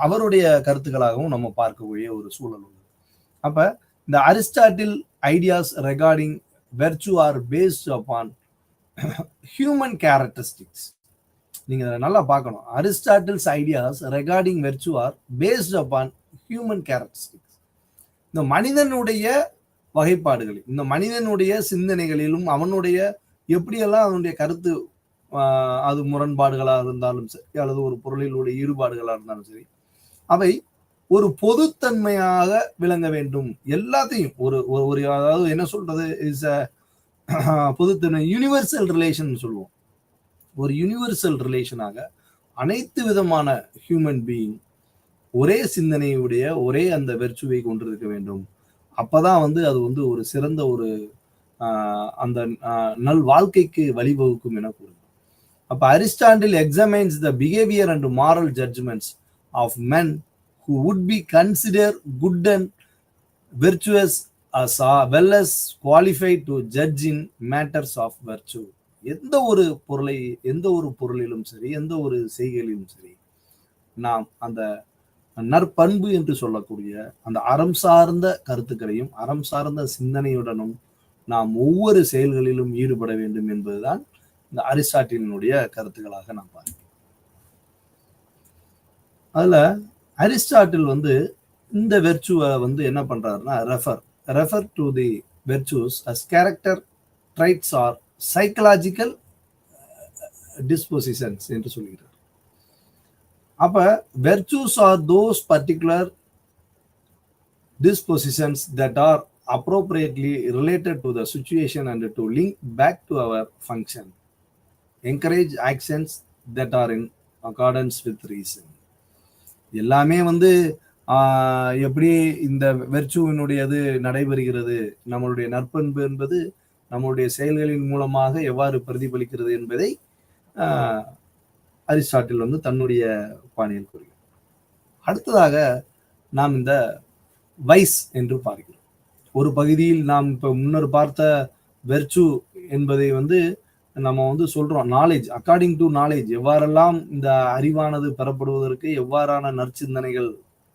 அவருடைய கருத்துக்களாகவும் நம்ம பார்க்கக்கூடிய ஒரு சூழல் உள்ளது. அப்ப இந்த Aristotle ideas regarding virtue are based upon human characteristics. நீங்க நல்லா பார்க்கணும். Aristotle's ideas regarding virtue are based upon human characteristics. இந்த மனிதனுடைய வகைப்பாடுகளில், இந்த மனிதனுடைய சிந்தனைகளிலும் அவனுடைய எப்படியெல்லாம் அவனுடைய கருத்து அது முரண்பாடுகளாக இருந்தாலும் சரி, அல்லது ஒரு பொருளிலுடைய ஈடுபாடுகளாக இருந்தாலும் சரி, அவை ஒரு பொதுத்தன்மையாக விளங்க வேண்டும். எல்லாத்தையும் ஒரு அதாவது என்ன சொல்றது, இஸ் பொதுத்தன்மை, யூனிவர்சல் ரிலேஷன் சொல்லுவோம். ஒரு யூனிவர்சல் ரிலேஷனாக அனைத்து விதமான ஹியூமன் பீயிங் ஒரே சிந்தனையுடைய ஒரே அந்த வெர்ச்சுவை கொண்டிருக்க வேண்டும். அப்பதான் அது ஒரு சிறந்த ஒரு அந்த நல் வாழ்க்கைக்கு வழிவகுக்கும் என கூறும். அப்ப Aristotle examines the behaviour and moral judgements of men who would be considered good and virtuous as well as qualified to judge in matters of virtue. எந்த ஒரு பொருளிலும் சரி, எந்த ஒரு செய்கையிலும் சரி, நாம் அந்த நற்பண்பு என்று சொல்லக்கூடிய அந்த அறம் சார்ந்த கருத்துக்களையும் அறம் சார்ந்த சிந்தனையுடனும் நாம் ஒவ்வொரு செயல்களிலும் ஈடுபட வேண்டும் என்பதுதான் இந்த அரிஸ்டாட்டிலினுடைய கருத்துக்களாக நாம் பார்க்கிறோம். அதுல அரிஸ்டாட்டில் இந்த வெர்ச்சுவை என்ன பண்றாருன்னா refer to the virtues as character traits or psychological dispositions என்று சொல்கிறார். அப்ப virtues are those particular dispositions that are appropriately related to the situation and to link back to our function. Encourage actions that are in accordance with reason. எல்லாமே வந்து எப்படி இந்த வெர்ச்சுவினுடையது நடைபெறுகிறது, நம்மளுடைய நற்பண்பு என்பது நம்மளுடைய செயல்களின் மூலமாக எவ்வாறு பிரதிபலிக்கிறது என்பதை அரிஸ்டாட்டில் வந்து தன்னுடைய பாணியில் கூறுகிறார். அடுத்ததாக நாம் இந்த வைஸ் என்று பார்க்கிறோம். ஒரு பகுதியில் நாம் இப்ப முன்னர் பார்த்த வெர்ச்சு என்பதை வந்து நம்ம வந்து சொல்றோம், நாலேஜ், அக்கார்டிங் டு நாலேஜ், எவ்வாறெல்லாம் இந்த அறிவானது பெறப்படுவதற்கு எவ்வாறான நற்சிந்தனைகள்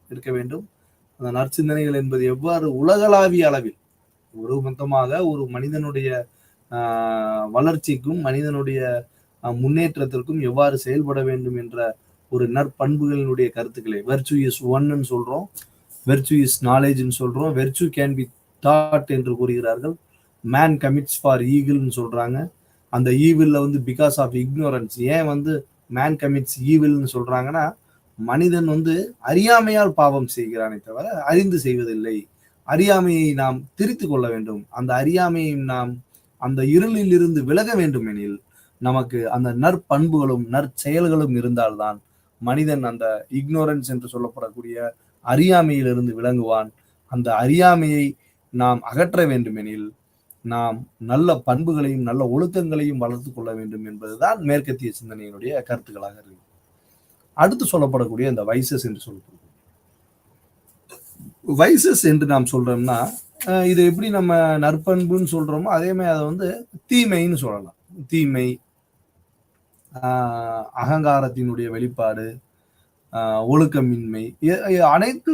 இருக்க வேண்டும், அந்த நற்சிந்தனைகள் என்பது எவ்வாறு உலகளாவிய அளவில் ஒரு மொத்தமாக ஒரு மனிதனுடைய வளர்ச்சிக்கும் மனிதனுடைய முன்னேற்றத்திற்கும் எவ்வாறு செயல்பட வேண்டும் என்ற ஒரு நற்பண்புகளினுடைய கருத்துக்களை வெர்ச்சு இஸ் ஒன்னு சொல்றோம், வெர்ச்சு இஸ் நாலேஜ்னு சொல்றோம், வெர்ச்சு கேன் பி தாட் என்று கூறுகிறார்கள், மேன் கமிட்ஸ் ஃபார் ஈவில்னு சொல்றாங்க. அந்த ஈவில்ல வந்து பிகாஸ் ஆஃப் இக்னோரன்ஸ், ஏன் வந்து மேன் கமிட்ஸ் ஈவில்னு சொல்றாங்கன்னா, மனிதன் வந்து அறியாமையால் பாவம் செய்கிறானே தவிர அறிந்து செய்வதில்லை. அறியாமையை நாம் திரித்து கொள்ள வேண்டும். அந்த அறியாமையை நாம் அந்த இருளில் இருந்து விலக வேண்டும் எனில் நமக்கு அந்த நற்பண்புகளும் நற்செயல்களும் இருந்தால்தான் மனிதன் அந்த இக்னோரன்ஸ் என்று சொல்லப்படக்கூடிய அறியாமையிலிருந்து விளங்குவான். அந்த அறியாமையை நாம் அகற்ற வேண்டுமெனில் நாம் நல்ல பண்புகளையும் நல்ல ஒழுக்கங்களையும் வளர்த்து கொள்ள வேண்டும் என்பதுதான் மேற்கத்திய சிந்தனையினுடைய கருத்துக்களாக இருக்கு. அடுத்து சொல்லப்படக்கூடிய இந்த வைசஸ் என்று சொல்லப்படுது. வைசஸ் என்று நாம் சொல்றோம்னா, இது எப்படி நம்ம நற்பண்புன்னு சொல்றோமோ அதே மாதிரி அதை வந்து தீமைன்னு சொல்லலாம். தீமை, அகங்காரத்தினுடைய வெளிப்பாடு, ஒழுக்கமின்மை, அனைத்து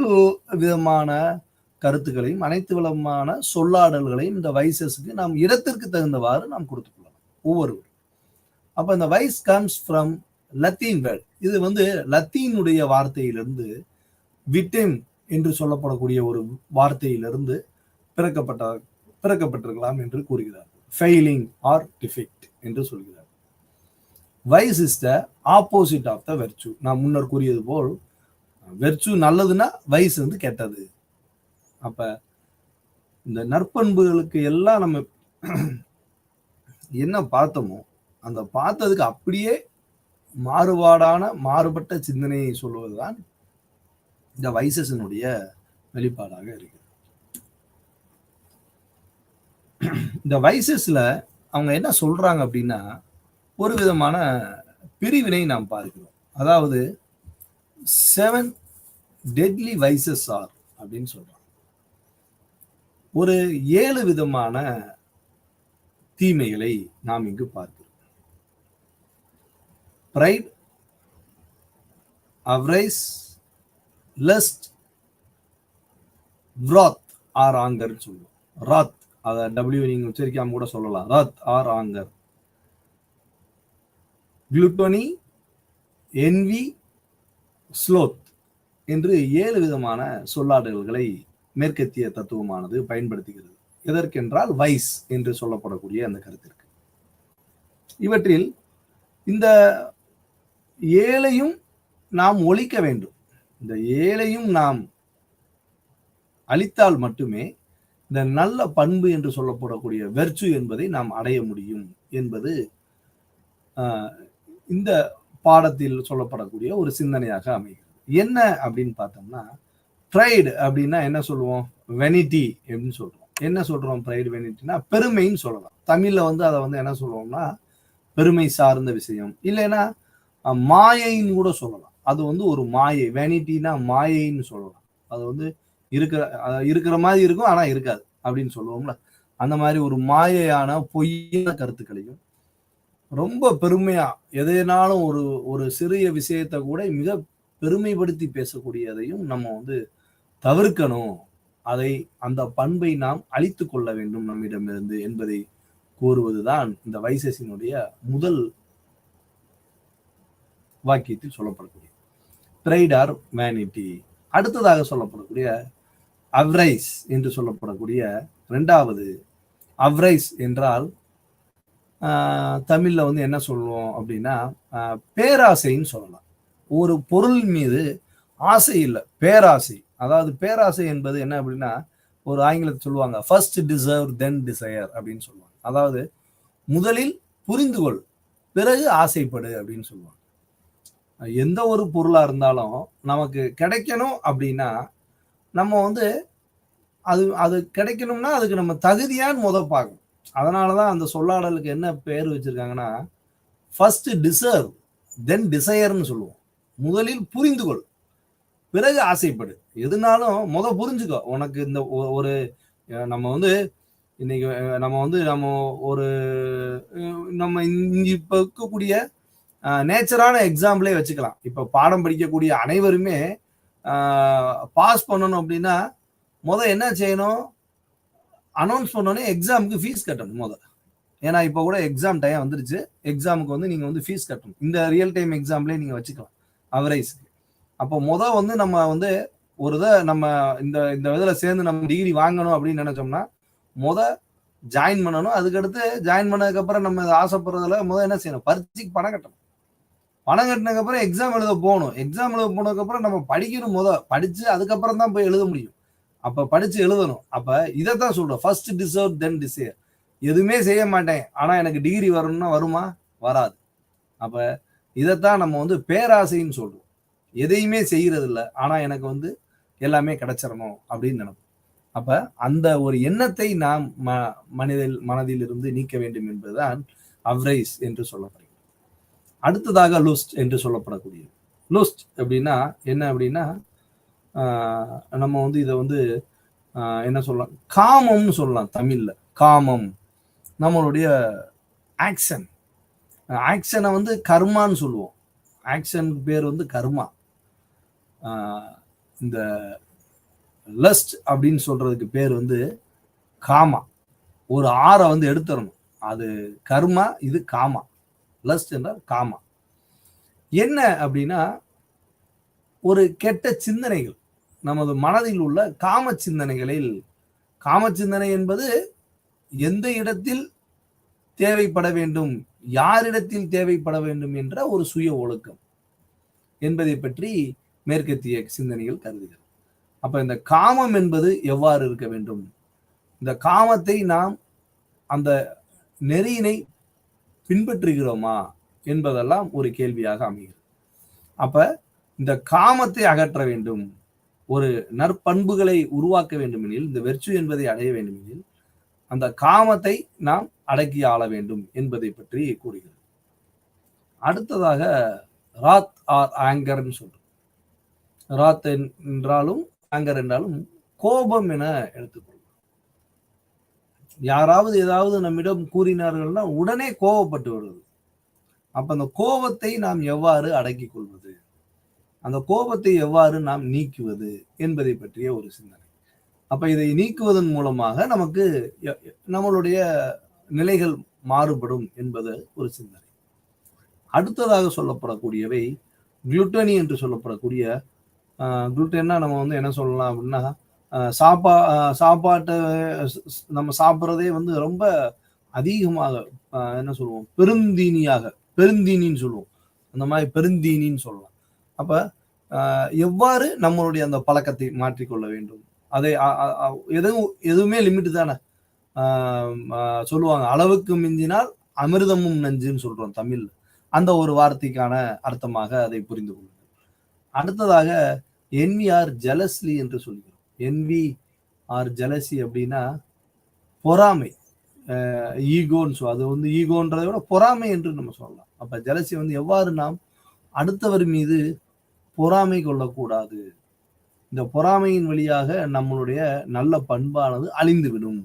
விதமான கருத்துக்களையும் அனைத்து விதமான சொல்லாடல்களையும் இந்த வைசஸ்க்கு நாம் இடத்திற்கு தகுந்தவாறு நாம் கொடுத்துக் கொள்ளலாம் ஒவ்வொருவரும். அப்ப இந்த vice comes from Latin word. இது வந்து லத்தீனுடைய வார்த்தையிலிருந்து விட்டிம் என்று சொல்லப்படக்கூடிய ஒரு வார்த்தையிலிருந்து பிறக்கப்பட்டிருக்கலாம் என்று கூறுகிறார். ஃபெயிலிங் ஆர் டிஃபெக்ட் என்று சொல்கிறார். Vice is the opposite of the virtue. நான் முன்னர் கூறியது போல் வெர்ச்சு நல்லதுன்னா வைஸ் வந்து கெட்டது. அப்ப இந்த நற்பண்புகளுக்கு எல்லாம் நம்ம என்ன பார்த்தோமோ அந்த பார்த்ததுக்கு அப்படியே மாறுபட்ட சிந்தனையை சொல்லுவதுதான் இந்த வைசஸினுடைய வெளிப்பாடாக இருக்கு. இந்த வைசஸ்ல அவங்க என்ன சொல்றாங்க அப்படின்னா, ஒரு விதமான பிரிவினை நாம் பார்க்கிறோம். அதாவது 7 deadly vices are அப்படின்னு சொல்றாங்க. ஒரு 7 விதமான தீமைகளை நாம் இங்கு பார்க்கிறோம். Pride, avarice, lust, wrath or anger சொல்லுவோம். wrath, அத W நீங்க உச்சரிக்காம கூட சொல்லலாம். wrath or anger, gluttony, envy, sloth என்று 7 விதமான சொல்லாடல்களை மேற்கத்திய தத்துவமானது பயன்படுத்துகிறது. எதற்கென்றால் வைஸ் என்று சொல்லப்படக்கூடிய அந்த கருத்திற்கு. இவற்றில் இந்த 7ஐயும் நாம் ஒழிக்க வேண்டும். இந்த 7ஐயும் நாம் அழித்தால் மட்டுமே இந்த நல்ல பண்பு என்று சொல்லப்படக்கூடிய வெர்ச்சு என்பதை நாம் அடைய முடியும் என்பது இந்த பாடத்தில் சொல்லப்படக்கூடிய ஒரு சிந்தனையாக அமைகிறது. என்ன அப்படின்னு பார்த்தோம்னா, ப்ரைடு அப்படின்னா என்ன சொல்லுவோம்? வெனிட்டி அப்படின்னு சொல்றோம். என்ன சொல்றோம்? ப்ரைடு வெனிட்டினா பெருமைன்னு சொல்லலாம். தமிழ்ல வந்து அதை வந்து என்ன சொல்லுவோம்னா பெருமை சார்ந்த விஷயம், இல்லைன்னா மாயைன்னு கூட சொல்லலாம். அது வந்து ஒரு மாயை. வெனிட்டினா மாயைன்னு சொல்லலாம். அது வந்து இருக்கிற மாதிரி இருக்கும் ஆனா இருக்காது அப்படின்னு சொல்லுவோம்ல. அந்த மாதிரி ஒரு மாயையான பொய்யான கருத்துக்களையும் ரொம்ப பெருமையா எதனாலும் ஒரு சிறிய விஷயத்தை கூட மிக பெருமைப்படுத்தி பேசக்கூடியதையும் நம்ம வந்து தவிர்க்கணும். அந்த பண்பை நாம் அழித்து கொள்ள வேண்டும் நம்மிடமிருந்து என்பதை கூறுவதுதான் இந்த வைசஸினுடைய முதல் வாக்கியத்தில் சொல்லப்படக்கூடிய பிரைட் ஆர் வேனிட்டி. அடுத்ததாக சொல்லப்படக்கூடிய அவ்ரைஸ் என்று சொல்லப்படக்கூடிய இரண்டாவது. அவ்ரைஸ் என்றால் தமிழ்ல வந்து என்ன சொல்லுவோம் அப்படின்னா பேராசைன்னு சொல்லலாம். ஒரு பொருள் மீது ஆசை இல்லை, பேராசை. அதாவது பேராசை என்பது என்ன அப்படின்னா, ஒரு ஆங்கிலத்தை சொல்லுவாங்க ஃபர்ஸ்ட் டிசர்வ் தென் டிசையர் அப்படின்னு சொல்லுவாங்க. அதாவது முதலில் புரிந்து கொள், பிறகு ஆசைப்படு அப்படின்னு சொல்லுவாங்க. எந்த ஒரு பொருளா இருந்தாலும் நமக்கு கிடைக்கணும் அப்படின்னா நம்ம வந்து அது அது கிடைக்கணும்னா அதுக்கு நம்ம தகுதியான்னு பார்க்கணும். அதனாலதான் அந்த சொல்லாடலுக்கு என்ன பேர் வச்சிருக்காங்கன்னா, ஃபர்ஸ்ட் டிசர்வ் தென் டிசையர்னு சொல்லுவோம். முதலில் புரிந்து கொள், பிறகு ஆசைப்படு. எதுனாலும் புரிஞ்சுக்கோ. உனக்கு இந்த ஒரு நம்ம வந்து இன்னைக்கு நம்ம ஒரு நம்ம இப்ப இருக்கக்கூடிய நேச்சரான எக்ஸாம்பிளே வச்சுக்கலாம். இப்ப பாடம் படிக்கக்கூடிய அனைவருமே பாஸ் பண்ணணும் அப்படின்னா என்ன செய்யணும், அனௌன்ஸ் பண்ணோன்னே எக்ஸாமுக்கு ஃபீஸ் கட்டணும் ஏன்னா இப்ப கூட எக்ஸாம் டைம் வந்துருச்சு. எக்ஸாமுக்கு வந்து நீங்க வந்து ஃபீஸ் கட்டணும். இந்த ரியல் டைம் எக்ஸாம்லயே நீங்க வச்சுக்கலாம் அவரேஜ்க்கு. அப்போ நம்ம வந்து ஒரு நம்ம இந்த இதுல சேர்ந்து நம்ம டிகிரி வாங்கணும் அப்படின்னு நினைச்சோம்னா ஜாயின் பண்ணணும். அதுக்கடுத்து ஜாயின் பண்ணதுக்கு அப்புறம் நம்ம ஆசைப்படுறதுல என்ன செய்யணும், பரீட்சைக்கு பணம் கட்டணும். பணம் கட்டினதுக்கு அப்புறம் எக்ஸாம் எழுத போகணும். எக்ஸாம் எழுத போனதுக்கு அப்புறம் நம்ம படிக்கணும். படிச்சு அதுக்கப்புறம் தான் போய் எழுத முடியும். அப்ப படிச்சு எழுதணும். அப்ப இதைத்தான் சொல்றோம், ஃபர்ஸ்ட் டிசர்வ் தென் டிசையர். எதுவுமே செய்ய மாட்டேன் ஆனா எனக்கு டிகிரி வரணும்னா வருமா? வராது. அப்ப இதைத்தான் நம்ம வந்து பேராசைன்னு சொல்றோம். எதையுமே செய்யறது இல்லை, ஆனா எனக்கு வந்து எல்லாமே கிடைச்சிடணும் அப்படின்னு நினைப்போம். அப்ப அந்த ஒரு எண்ணத்தை நாம் மனதில் இருந்து நீக்க வேண்டும் என்பதுதான் அவ்ரைஸ் என்று சொல்லப்படுகிறது. அடுத்ததாக லுஸ்ட் என்று சொல்லப்படக்கூடியது. லுஸ்ட் அப்படின்னா என்ன அப்படின்னா, நம்ம வந்து இதை வந்து என்ன சொல்லலாம், காமம்னு சொல்லலாம். தமிழ்ல காமம் நம்மளுடைய ஆக்ஷனை வந்து கர்மான்னு சொல்லுவோம். ஆக்ஷனுக்கு பேர் வந்து கர்மா. இந்த லஸ்ட் அப்படின்னு சொல்றதுக்கு பேர் வந்து காமா. ஒரு ஆறை வந்து எடுத்துடணும், அது கர்மா, இது காமா. லஸ்ட் என்றால் காமா. என்ன அப்படின்னா, ஒரு கெட்ட சிந்தனைகள், நமது மனதில் உள்ள காம சிந்தனைகளில், காம சிந்தனை என்பது எந்த இடத்தில் தேவைப்பட வேண்டும், யாரிடத்தில் தேவைப்பட வேண்டும் என்ற ஒரு சுய ஒழுக்கம் என்பதை பற்றி மேற்கத்திய சிந்தனைகள் கருதுகிறது. அப்ப இந்த காமம் என்பது எவ்வாறு இருக்க வேண்டும், இந்த காமத்தை நாம் அந்த நெறியினை பின்பற்றுகிறோமா என்பதெல்லாம் ஒரு கேள்வியாக அமைகிறது. அப்ப இந்த காமத்தை அகற்ற வேண்டும், ஒரு நற்பண்புகளை உருவாக்க வேண்டும் எனில், இந்த வெர்ச்சு என்பதை அடைய வேண்டும் எனில் அந்த காமத்தை நாம் அடக்கி ஆள வேண்டும் என்பதை பற்றி கூறுகிறது. அடுத்ததாக ராத் ஆர் ஆங்கர்னு சொல்றோம். ராத் என்றாலும் ஆங்கர் என்றாலும் கோபம் என எடுத்துக்கொள்ளும். யாராவது ஏதாவது நம்மிடம் கூறினார்கள்னா உடனே கோபப்பட்டு வருவது. அப்ப அந்த கோபத்தை நாம் எவ்வாறு அடக்கிக் கொள்வது, அந்த கோபத்தை எவ்வாறு நாம் நீக்குவது என்பதை பற்றிய ஒரு சிந்தனை. அப்ப இதை நீக்குவதன் மூலமாக நமக்கு நம்மளுடைய நிலைகள் மாறுபடும் என்பது ஒரு சிந்தனை. அடுத்ததாக சொல்லப்படக்கூடியவை குளுட்டனி என்று சொல்லப்படக்கூடிய, குளுட்டன்னா நம்ம வந்து என்ன சொல்லலாம் அப்படின்னா, சாப்பாட்டை நம்ம சாப்பிட்றதே வந்து ரொம்ப அதிகமாக என்ன சொல்லுவோம், பெருந்தீனின்னு சொல்லுவோம். அந்த மாதிரி பெருந்தீனின்னு சொல்லலாம். அப்ப எவ்வாறு நம்மளுடைய அந்த பழக்கத்தை மாற்றிக்கொள்ள வேண்டும், அதை எதுவுமே லிமிட் தானே. சொல்லுவாங்க, அளவுக்கு மிஞ்சினால் அமிர்தமும் நஞ்சுன்னு சொல்றோம் தமிழ்ல. அந்த ஒரு வார்த்தைக்கான அர்த்தமாக அதை புரிந்து கொள்ளுங்கள். அடுத்ததாக என்வி ஆர் ஜெலஸ்லி என்று சொல்கிறோம். என்வி ஆர் ஜெலசி அப்படின்னா பொறாமை, ஈகோன்னு அது வந்து ஈகோன்றதை விட பொறாமை என்று நம்ம சொல்லலாம். அப்ப ஜெலசி வந்து எவ்வாறு நாம் அடுத்தவர் மீது பொறாமை கொள்ளக்கூடாது, இந்த பொறாமையின் வழியாக நம்மளுடைய நல்ல பண்பானது அழிந்துவிடும்,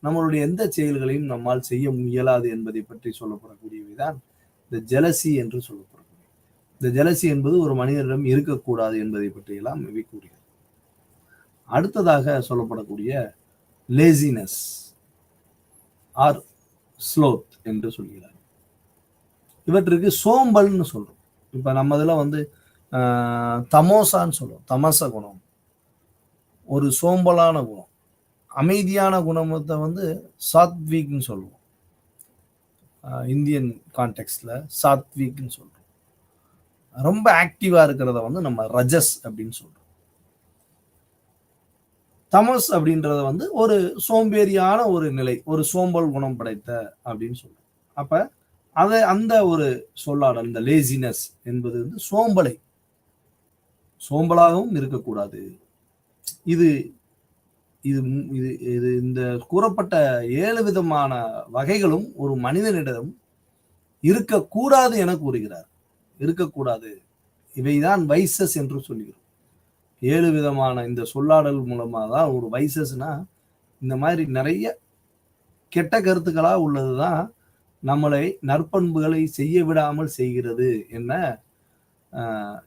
நம்மளுடைய எந்த செயல்களையும் நம்மால் செய்ய இயலாது என்பதை பற்றி சொல்லப்படக்கூடியவைதான் இந்த ஜெலசி என்று சொல்லப்படக்கூடிய. இந்த ஜெலசி என்பது ஒரு மனிதனிடம் இருக்கக்கூடாது என்பதை பற்றியெல்லாம் கூறுகிறது. அடுத்ததாக சொல்லப்படக்கூடிய லேசினஸ் ஆர் ஸ்லோத் என்று சொல்கிறார். இவற்றுக்கு சோம்பல்னு சொல்றோம். இப்ப நம்ம இதுல வந்து தமோசான்னு சொல்லுவோம், தமச குணம், ஒரு சோம்பலான குணம். அமைதியான குணத்தை வந்து சாத்விக்னு சொல்லுவோம். இந்தியன் கான்டெக்ட்ல சாத்விக்னு சொல்றோம். ரொம்ப ஆக்டிவா இருக்கிறத வந்து நம்ம ரஜஸ் அப்படின்னு சொல்றோம். தமஸ் அப்படின்றத வந்து ஒரு சோம்பேறியான ஒரு நிலை, ஒரு சோம்பல் குணம் படைத்த அப்படின்னு சொல்றோம். அப்ப அந்த ஒரு சொல்லாடல், இந்த லேசினஸ் என்பது வந்து சோம்பலாகவும் இருக்கக்கூடாது. இது இது இது இது இந்த கூறப்பட்ட 7 விதமான வகைகளும் ஒரு மனிதனிடம் இருக்கக்கூடாது என கூறுகிறார். இருக்கக்கூடாது, இவைதான் வைசஸ் என்று சொல்கிறோம். 7 விதமான இந்த சொல்லாடல் மூலமா தான் ஒரு வைசஸ்னா இந்த மாதிரி நிறைய கெட்ட கருத்துக்களா உள்ளதுதான் நம்மளை நற்பண்புகளை செய்ய விடாமல் செய்கிறது என்ன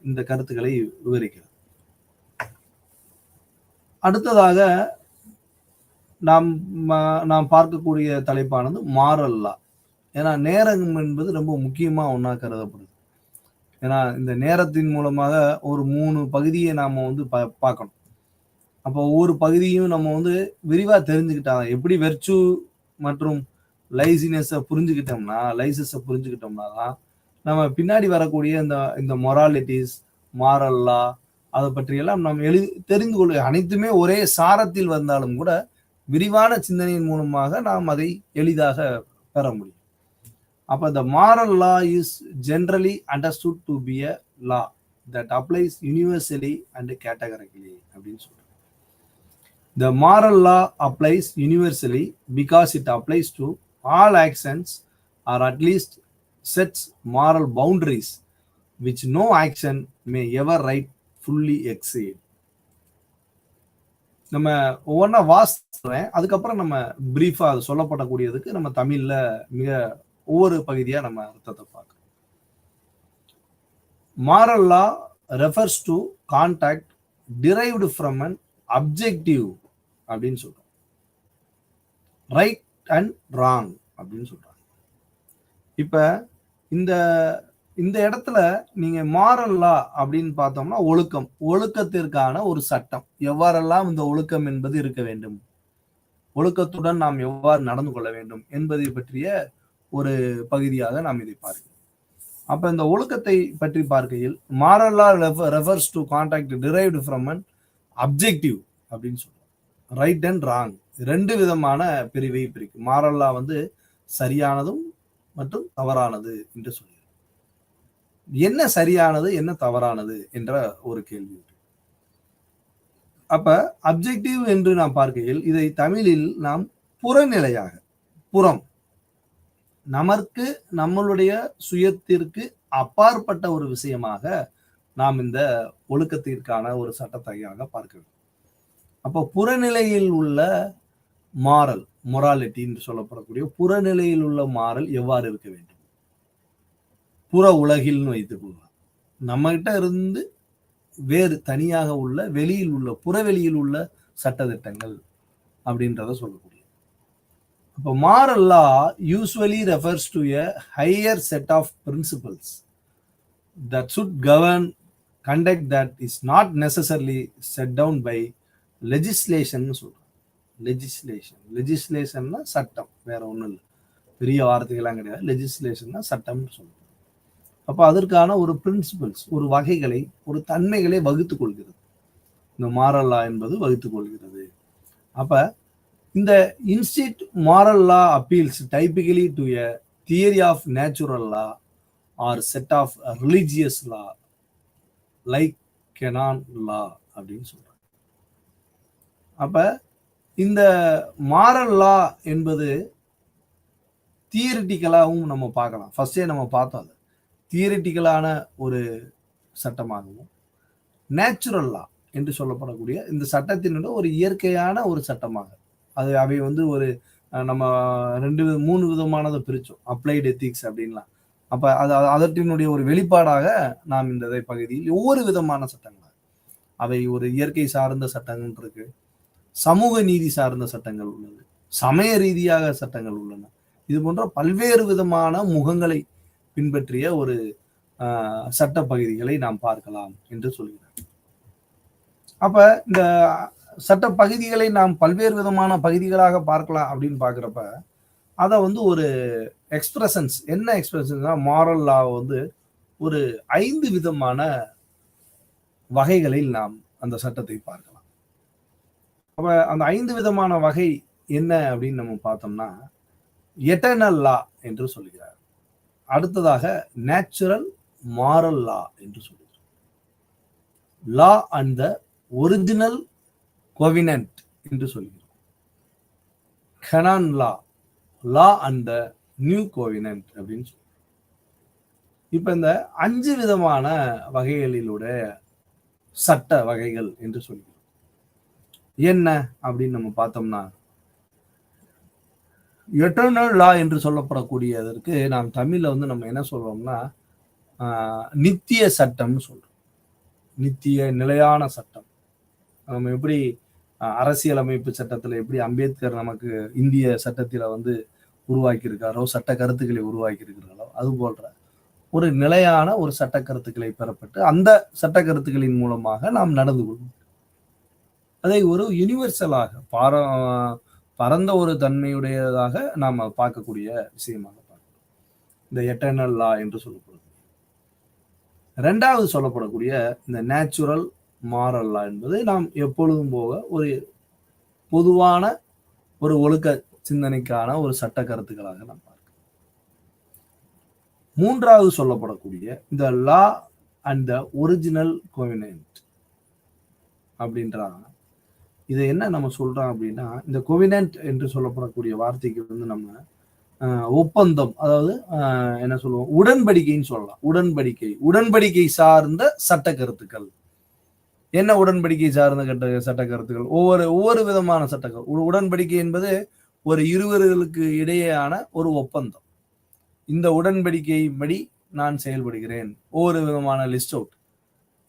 இந்த கருத்துக்களை விவரிக்கிறது. அடுத்ததாக நாம் பார்க்கக்கூடிய தலைப்பானது மாரல் லா. ஏன்னா நேரம் என்பது ரொம்ப முக்கியமா ஒன்றா கருதப்படுது. ஏன்னா இந்த நேரத்தின் மூலமாக ஒரு 3 பகுதியை நாம வந்து பார்க்கணும். அப்போ ஒவ்வொரு பகுதியும் நம்ம வந்து விரிவா தெரிஞ்சுக்கிட்டா, எப்படி வெர்ச்சு மற்றும் லைசினஸை புரிஞ்சுக்கிட்டோம்னா தான் நம்ம பின்னாடி வரக்கூடிய இந்த மொராலிட்டிஸ், மாரல் லா அதை பற்றியெல்லாம் நம்ம தெரிந்து கொள்ள, அனைத்துமே ஒரே சாரத்தில் வந்தாலும் கூட விரிவான சிந்தனையின் மூலமாக நாம் அதை எளிதாக பெற முடியும். அப்ப the moral law is generally understood to be a law that applies universally and categorically அப்படின்னு சொல்றோம். The moral law applies universally because it applies to all actions or at least sets moral boundaries which no action may ever rightfully exceed. நம்ம ஒவ்வொன்றா வாசிக்கிறேன், அதுக்கப்புறம் நம்ம பிரீஃபா அது சொல்லப்படக்கூடியதுக்கு நம்ம தமிழ்ல மிக ஒவ்வொரு பகுதியா நம்ம அர்த்தத்தை பார்க்கணும். Moral law refers to conduct derived from an objective அப்படின்னு சொல்றோம். ரைட் அண்ட் ராங் அப்படின்னு சொல்றாங்க. இப்ப இந்த இடத்துல நீங்க மாரல் லா அப்படின்னு பார்த்தோம்னா ஒழுக்கத்திற்கான ஒரு சட்டம், எவ்வாறெல்லாம் இந்த ஒழுக்கம் என்பது இருக்க வேண்டும், ஒழுக்கத்துடன் நாம் எவ்வாறு நடந்து கொள்ள வேண்டும் என்பதை பற்றிய ஒரு பகுதியாக நாம் இதை பார்க்கிறோம். அப்ப இந்த ஒழுக்கத்தை பற்றி பார்க்கையில் moral law refers to contact derived from an objective அப்படின்னு சொல்றோம். ரைட் அண்ட் ராங் 2 விதமான பிரிவை பிரிக்கும். மாரல் லா வந்து சரியானதும் மற்றும் தவறானது என்று சொல்கிறோம். என்ன சரியானது என்ன தவறானது என்ற ஒரு கேள்வி. அப்ப அப்ஜெக்டிவ் என்று நாம் பார்க்கையில் இதை தமிழில் நாம் புறநிலையாக, புறம், நமக்கு நம்மளுடைய சுயத்திற்கு அப்பாற்பட்ட ஒரு விஷயமாக நாம் இந்த ஒழுக்கத்திற்கான ஒரு சட்டத்தையாக பார்க்கிறோம். அப்போ புறநிலையில் உள்ள மொராலிட்டி என்று சொல்லப்படக்கூடிய புறநிலையில் உள்ள மாரல் எவ்வாறு இருக்க வேண்டும், புற உலகில்னு வைத்துக் கொள்ளலாம். நம்ம கிட்ட இருந்து வேறு தனியாக உள்ள வெளியில் உள்ள புறவெளியில் உள்ள சட்டதிட்டங்கள் அப்படின்றத சொல்லக்கூடிய. அப்போ moral law usually refers to a higher set of principles that should govern conduct that is not necessarily set down by legislation. லெஜிஸ்லேஷன்னா சட்டம், வேற ஒன்றும் இல்லை, பெரிய வார்த்தைகள்லாம் கிடையாது. லெஜிஸ்லேஷன்னா சட்டம்னு சொல்லுவோம். அப்போ அதற்கான ஒரு பிரின்சிபல்ஸ், ஒரு வகைகளை, ஒரு தன்மைகளை வகுத்துக் கொள்கிறது இந்த மாரல் லா என்பது, வகுத்துக் கொள்கிறது. அப்ப இந்த instead moral law appeals typically to a theory of natural law or set of religious law like canon law அப்படின்னு சொல்றாங்க. அப்ப இந்த மாரல் லா என்பது தியரிட்டிக்கலாகவும் நம்ம பார்க்கலாம். ஃபர்ஸ்டே நம்ம பார்த்தோம், அது தியரிட்டிக்கலான ஒரு சட்டமாகவும், நேச்சுரல் லா என்று சொல்லப்படக்கூடிய இந்த சட்டத்தினுடைய ஒரு இயற்கையான ஒரு சட்டமாக, அவை வந்து ஒரு நம்ம 3 விதமானதை பிரிச்சோம், அப்ளைடு எத்திக்ஸ் அப்படின்லாம். அப்ப அதற்றினுடைய ஒரு வெளிப்பாடாக நாம் இந்த பகுதியில் ஒவ்வொரு விதமான சட்டங்கள், அவை ஒரு இயற்கை சார்ந்த சட்டங்கள் இருக்கு, சமூக நீதி சார்ந்த சட்டங்கள் உள்ளது, சமய ரீதியாக சட்டங்கள் உள்ளன. இது போன்ற பல்வேறு விதமான முகங்களை பின்பற்றிய ஒரு சட்ட பகுதிகளை நாம் பார்க்கலாம் என்று சொல்கிறார். அப்ப இந்த சட்ட பகுதிகளை நாம் பல்வேறு விதமான பகுதிகளாக பார்க்கலாம் அப்படின்னு பார்க்கிறப்ப அதை வந்து ஒரு எக்ஸ்பிரஷன்ஸ், என்ன எக்ஸ்பிரஷன்ஸ்னா மாரல் லா வந்து ஒரு 5 விதமான வகைகளில் நாம் அந்த சட்டத்தை பார்க்கலாம். அப்ப அந்த 5 விதமான வகை என்ன அப்படின்னு நம்ம பார்த்தோம்னா, எட்டர்னல் லா என்று சொல்கிறார். அடுத்ததாக நேச்சுரல் மாரல் லா என்று சொல்கிறார். லா அண்ட் த ஒரிஜினல் கோவினன்ட் என்று சொல்கிறோம். Canon law, law and the new covenant அப்படின்னு சொல்றோம். இப்ப இந்த 5 விதமான வகைகளிலுடைய சட்ட வகைகள் என்று சொல்கிறோம். என்ன அப்படின்னு நம்ம பார்த்தோம்னா, எட்டர்னல் லா என்று சொல்லப்படக்கூடியதற்கு நாம் தமிழ்ல வந்து நம்ம என்ன சொல்றோம்னா, நித்திய சட்டம்னு சொல்றோம். நித்திய நிலையான சட்டம். நம்ம எப்படி அரசியலமைப்பு சட்டத்துல எப்படி அம்பேத்கர் நமக்கு இந்திய சட்டத்தில வந்து உருவாக்கி இருக்காரோ, சட்ட கருத்துக்களை உருவாக்கி இருக்கிறாரோ, அது போன்ற ஒரு நிலையான ஒரு சட்ட கருத்துக்களை பெறப்பட்டு அந்த சட்ட கருத்துக்களின் மூலமாக நாம் நடந்து கொள்வோம். அதை ஒரு யுனிவர்சலாக பரந்த ஒரு தன்மையுடையதாக நாம் பார்க்கக்கூடிய விஷயமாக பார்க்கிறோம் இந்த எட்டர்னல் லா என்று சொல்லப்படும். இரண்டாவது சொல்லப்படக்கூடிய இந்த நேச்சுரல் மாரல் லா என்பது நாம் எப்பொழுதும் போக ஒரு பொதுவான ஒரு ஒழுக்க சிந்தனைக்கான ஒரு சட்ட கருத்துக்களாக நாம் பார்க்கிறோம். மூன்றாவது சொல்லப்படக்கூடிய இந்த லா அண்ட் த ஒரிஜினல் கோவினன்ட் அப்படின்றாங்க. இதை என்ன நம்ம சொல்றோம் அப்படின்னா, இந்த கோவினன்ட் என்று சொல்லப்படக்கூடிய வார்த்தைக்கு வந்து நம்ம ஒப்பந்தம், அதாவது என்ன சொல்லுவோம், உடன்படிக்கைன்னு சொல்லலாம். உடன்படிக்கை சார்ந்த சட்ட கருத்துக்கள். என்ன உடன்படிக்கை சார்ந்த சட்ட கருத்துக்கள்? ஒவ்வொரு விதமான சட்டங்கள். உடன்படிக்கை என்பது ஒரு இருவர்களுக்கு இடையேயான ஒரு ஒப்பந்தம். இந்த உடன்படிக்கை படி நான் செயல்படுகிறேன். ஒவ்வொரு விதமான லிஸ்ட் அவுட்,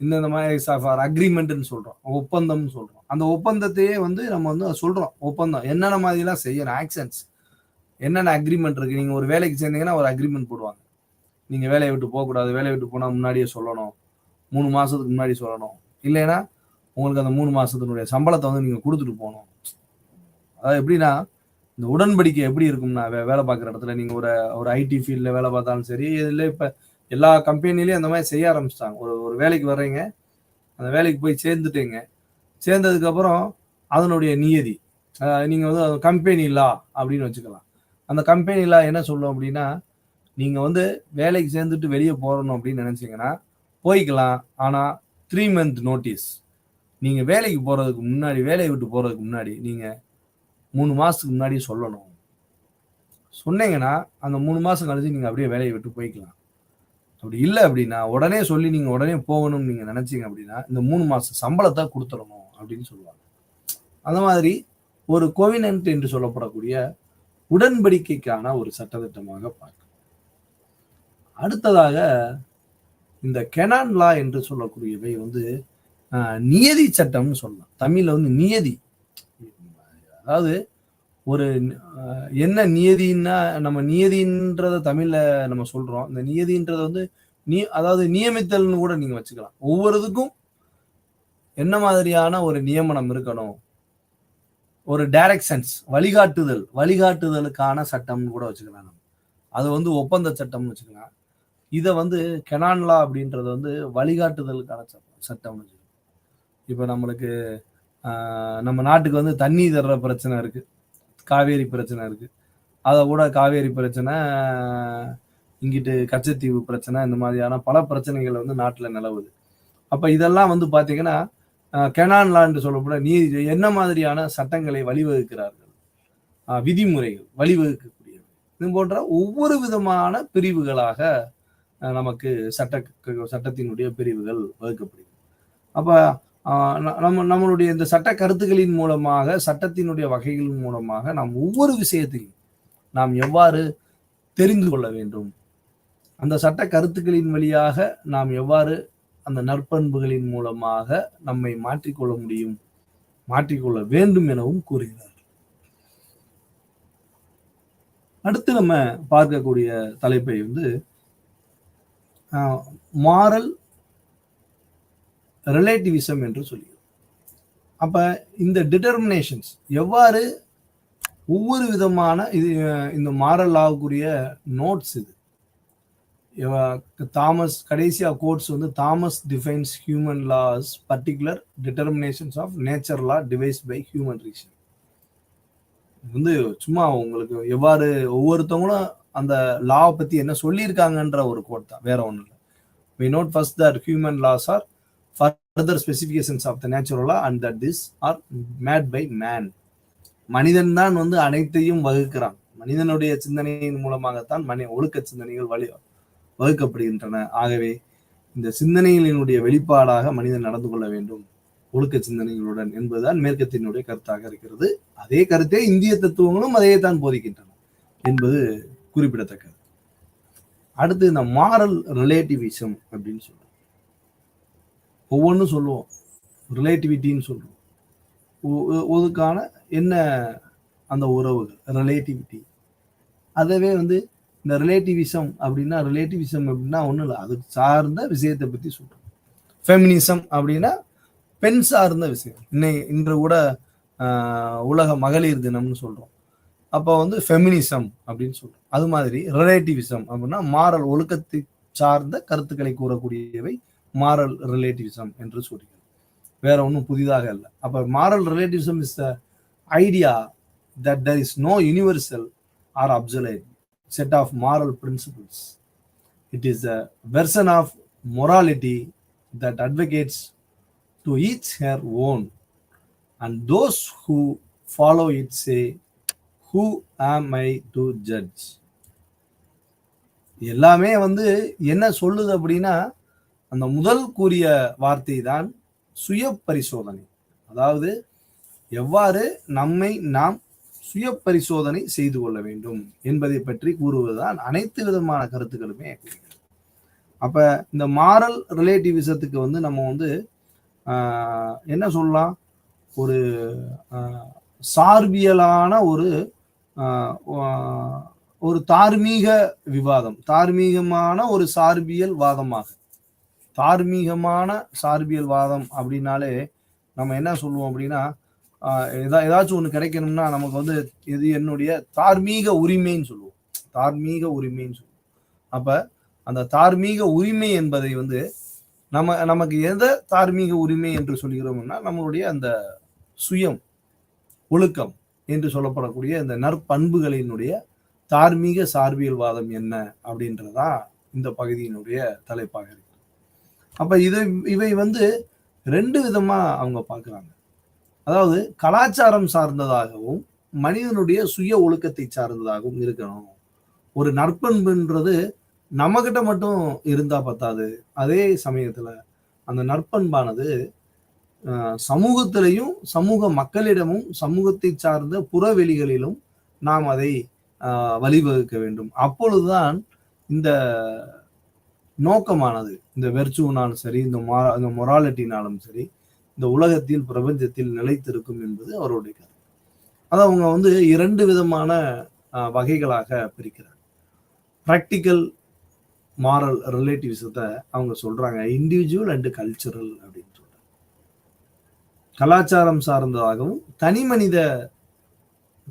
இந்த மாதிரி அக்ரிமெண்ட்னு சொல்றோம், ஒப்பந்தம்னு சொல்றோம். அந்த ஒப்பந்தத்தையே வந்து நம்ம வந்து சொல்றோம். ஒப்பந்தம் என்னென்ன மாதிரி எல்லாம் செய்யணும், ஆக்ஷன்ஸ், என்னென்ன அக்ரிமெண்ட் இருக்கு. நீங்க ஒரு வேலைக்கு சேர்ந்தீங்கன்னா ஒரு அக்ரிமெண்ட் போடுவாங்க. நீங்க வேலையை விட்டு போகக்கூடாது, வேலையை விட்டு போனா முன்னாடியே சொல்லணும், 3 மாசத்துக்கு முன்னாடி சொல்லணும், இல்லைன்னா உங்களுக்கு அந்த 3 மாசத்தினுடைய சம்பளத்தை வந்து நீங்க கொடுத்துட்டு போகணும். அதாவது எப்படின்னா, இந்த உடன்படிக்கை எப்படி இருக்கும்னா, வேலை பார்க்குற இடத்துல நீங்க ஒரு ஐடி ஃபீல்ட்ல வேலை பார்த்தாலும் சரி, இல்லை இப்ப எல்லா கம்பெனிலையும் அந்த மாதிரி செய்ய ஆரம்பிச்சிட்டாங்க. ஒரு வேலைக்கு வர்றீங்க, அந்த வேலைக்கு போய் சேர்ந்துட்டீங்க, சேர்ந்ததுக்கு அப்புறம் அதனுடைய நியதி, நீங்க வந்து கம்பெனி லா அப்படின்னு வச்சுக்கலாம். அந்த கம்பெனி லா என்ன சொல்லும் அப்படின்னா, நீங்க வந்து வேலைக்கு சேர்ந்துட்டு வெளியே போறணும் அப்படின்னு நினைச்சீங்கன்னா போய்க்கலாம். ஆனா 3 month நோட்டீஸ், நீங்க வேலைக்கு போறதுக்கு முன்னாடி, வேலையை விட்டு போறதுக்கு முன்னாடி நீங்க 3 மாசத்துக்கு முன்னாடி சொல்லணும். சொன்னீங்கன்னா அந்த 3 மாசம் கழிச்சு நீங்க அப்படியே வேலையை விட்டு போய்க்கலாம். அப்படி இல்லை அப்படின்னா உடனே சொல்லி நீங்க உடனே போகணும்னு நீங்க நினைச்சீங்க அப்படின்னா இந்த 3 மாசம் சம்பளத்தை கொடுத்துடணும் அப்படின்னு சொல்லுவாங்க. அந்த மாதிரி ஒரு கோவினன்ட் என்று சொல்லப்படக்கூடிய உடன்படிக்கைக்கான ஒரு சட்டத்திட்டமாக பார்க்க. அடுத்ததாக இந்த கெனான் லா என்று சொல்லக்கூடியவை வந்து நியதி சட்டம்னு சொல்லலாம். தமிழ்ல வந்து நியதி, அதாவது ஒரு என்ன நியதின்னா, நம்ம நியதின்றத தமிழ்ல நம்ம சொல்றோம். இந்த நியதின்றத வந்து அதாவது நியமித்தல்னு கூட நீங்க வச்சுக்கலாம். ஒவ்வொருதுக்கும் என்ன மாதிரியான ஒரு நியமனம் இருக்கணும், ஒரு டைரக்ஷன்ஸ், வழிகாட்டுதலுக்கான சட்டம்னு கூட வச்சுக்கலாம். அது வந்து ஒப்பந்த சட்டம்னு வச்சுக்கலாம். இதை வந்து கெனான் லா அப்படின்றது வந்து வழிகாட்டுதலுக்கான சட்டம். இப்போ நம்மளுக்கு நம்ம நாட்டுக்கு வந்து தண்ணி தர்ற பிரச்சனை இருக்கு, காவேரி பிரச்சனை இருக்கு. அதை கூட காவேரி பிரச்சனை, இங்கிட்டு கச்சத்தீவு பிரச்சனை, இந்த மாதிரியான பல பிரச்சனைகள் வந்து நாட்டில் நிலவுது. அப்ப இதெல்லாம் வந்து பாத்தீங்கன்னா கெனான் லா என்று சொல்லப்பட நீதி என்ன மாதிரியான சட்டங்களை வழிவகுக்கிறார்கள், விதிமுறைகள் வழிவகுக்கக்கூடியவை, இது போன்ற ஒவ்வொரு விதமான பிரிவுகளாக நமக்கு சட்டத்தினுடைய பிரிவுகள் வகுக்கப்படுகிறது. அப்ப நம்மளுடைய இந்த சட்ட கருத்துக்களின் மூலமாக, சட்டத்தினுடைய வகைகளின் மூலமாக நாம் ஒவ்வொரு விஷயத்தையும் நாம் எவ்வாறு தெரிந்து கொள்ள வேண்டும், அந்த சட்ட கருத்துக்களின் வழியாக நாம் எவ்வாறு அந்த நற்பண்புகளின் மூலமாக நம்மை மாற்றிக்கொள்ள முடியும், மாற்றிக்கொள்ள வேண்டும் எனவும் கூறுகிறார். அடுத்து நம்ம பார்க்கக்கூடிய தலைப்பை வந்து மாரல் ரிலேட்டிவிசம் என்று சொல்லுகிறோம். அப்ப இந்த டிட்டர்மினேஷன்ஸ் எவ்வாறு ஒவ்வொரு விதமான இது இந்த மாரல் லாவுக்குரிய நோட்ஸ் இது. தாமஸ் கடைசியா கோட்ஸ் வந்து Thomas defines human laws particular determinations of nature law devise by human reason. வந்து சும்மா உங்களுக்கு எவ்வாறு ஒவ்வொருத்தவங்களும் அந்த லாவை பத்தி என்ன சொல்லியிருக்காங்கன்ற ஒரு கோட் தான், வேற ஒன்றும் இல்லை. We note first that human laws are further specifications of the natural law and that these are made by man. மனிதன் தான் வந்து அனைத்தையும் வகுக்கிறான். மனிதனுடைய சிந்தனையின் மூலமாகத்தான் ஒழுக்க சிந்தனைகள் வகுக்கப்படுகின்றன. ஆகவே இந்த சிந்தனைகளினுடைய வெளிப்பாடாக மனிதன் நடந்து கொள்ள வேண்டும் ஒழுக்க சிந்தனைகளுடன் என்பதுதான் மேற்கத்தினுடைய கருத்தாக இருக்கிறது. அதே கருத்தே இந்திய தத்துவங்களும் அதையே தான் போதிக்கின்றன என்பது குறிப்பிடத்தக்கது. அடுத்து இந்த மாரல் ரிலேட்டிவிசம் அப்படின்னு சொல்லுவோம். ஒவ்வொன்றும் சொல்லுவோம், ரிலேட்டிவிட்டின்னு சொல்லுவோம். அதுக்கான என்ன அந்த உறவுகள் ரிலேட்டிவிட்டி, அதவே வந்து இந்த ரிலேட்டிவிசம் அப்படின்னா ஒன்றும் இல்லை, அதுக்கு சார்ந்த விஷயத்தை பற்றி சொல்றோம். ஃபெமினிசம் அப்படின்னா பெண் சார்ந்த விஷயம். இன்று கூட உலக மகளிர் தினம்னு சொல்றோம். அப்போ வந்து ஃபெமினிசம் அப்படின்னு சொல்றோம். அது மாதிரி ரிலேட்டிவிசம் அப்படின்னா மாரல் ஒழுக்கத்தை சார்ந்த கருத்துக்களை கூறக்கூடியவை மாரல் ரிலேட்டிவிசம் என்று சொல்கிறோம். வேற ஒன்றும் புதிதாக இல்லை. அப்போ moral relativism is the idea that there is no universal or absolute set of moral principles. It is a version of morality that advocates to each her own, and those who follow it say, who am I to judge? எல்லாமே வந்து என்ன சொல்லுது அப்படின்னா, அந்த முதல் கூறிய வார்த்தை தான் சுய பரிசோதனை. அதாவது எவ்வாறு நம்மை நாம் சுய பரிசோதனை செய்து கொள்ள வேண்டும் என்பதை பற்றி கூறுவதுதான் அனைத்து விதமான கருத்துக்களுமே. அப்ப இந்த மாரல் ரிலேட்டிவிசத்துக்கு வந்து நம்ம வந்து என்ன சொல்லலாம், ஒரு சார்பியலான ஒரு தார்மீக விவாதம், தார்மீகமான ஒரு சார்பியல் வாதமாக. தார்மீகமான சார்பியல் வாதம் அப்படின்னாலே நம்ம என்ன சொல்லுவோம் அப்படின்னா, ஏதாச்சும் ஒண்ணு கிடைக்கணும்னா நமக்கு வந்து இது என்னுடைய தார்மீக உரிமைன்னு சொல்லுவோம். தார்மீக உரிமைன்னு சொல்லுவோம். அப்ப அந்த தார்மீக உரிமை என்பதை வந்து நமக்கு எதை தார்மீக உரிமை என்று சொல்கிறோம்னா, நம்மளுடைய அந்த சுயம் ஒழுக்கம் என்று சொல்லப்படக்கூடிய இந்த நற்பண்புகளினுடைய தார்மீக சார்பியல்வாதம் என்ன அப்படின்றதான் இந்த பகுதியினுடைய தலைப்பாக இருக்கு. அப்ப இவை வந்து ரெண்டு விதமா அவங்க பார்க்குறாங்க. அதாவது கலாச்சாரம் சார்ந்ததாகவும் மனிதனுடைய சுய ஒழுக்கத்தை சார்ந்ததாகவும் இருக்கணும். ஒரு நற்பண்புன்றது நம்மகிட்ட மட்டும் இருந்தா பத்தாது. அதே சமயத்துல அந்த நற்பண்பானது சமூகத்திலையும் சமூக மக்களிடமும் சமூகத்தை சார்ந்த புறவெளிகளிலும் நாம் அதை வழிவகுக்க வேண்டும். அப்பொழுதுதான் இந்த நோக்கமானது, இந்த வெர்ச்சுனாலும் சரி, இந்த மொராலிட்டினாலும் சரி, இந்த உலகத்தில் பிரபஞ்சத்தில் நிலைத்திருக்கும் என்பது அவருடைய கருத்து. அதை அவங்க வந்து இரண்டு விதமான வகைகளாக பிரிக்கிறார். ப்ராக்டிக்கல் மாரல் ரிலேட்டிவிசத்தை அவங்க சொல்றாங்க இண்டிவிஜுவல் அண்ட் கல்ச்சுரல் அப்படின்னு சொல்றாங்க. கலாச்சாரம் சார்ந்ததாகவும் தனி மனித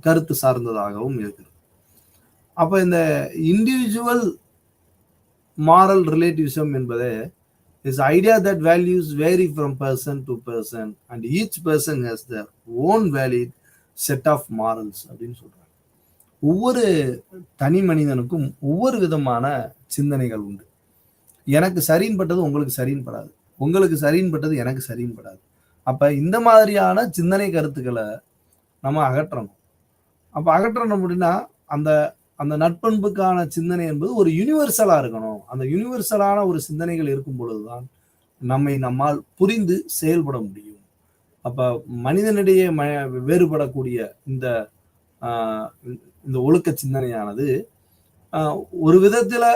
கருத்து சார்ந்ததாகவும் இருக்கிறது. அப்ப இந்த இண்டிவிஜுவல் மாரல் ரிலேட்டிவிசம் என்பது is idea that values vary from person to person and each person has their own valid set of morals அப்படின்னு சொல்றாங்க. ஒவ்வொரு தனி மனிதனுக்கும் ஒவ்வொரு விதமான சிந்தனைகள் உண்டு. எனக்கு சரின்பட்டது உங்களுக்கு சரின்படாது, உங்களுக்கு சரின்பட்டது எனக்கு சரின்படாது. அப்ப இந்த மாதிரியான சிந்தனை கருத்துக்களை நம்ம அகற்றணும். அப்ப அகற்றணும் அப்படின்னா அந்த அந்த நட்பண்புக்கான சிந்தனை என்பது ஒரு யூனிவர்சலா இருக்கணும். அந்த யூனிவர்சலான ஒரு சிந்தனைகள் இருக்கும் பொழுதுதான் நம்மால் புரிந்து செயல்பட முடியும். அப்ப மனிதனிடையே வேறுபடக்கூடிய இந்த ஒழுக்க சிந்தனையானது ஒரு விதத்துல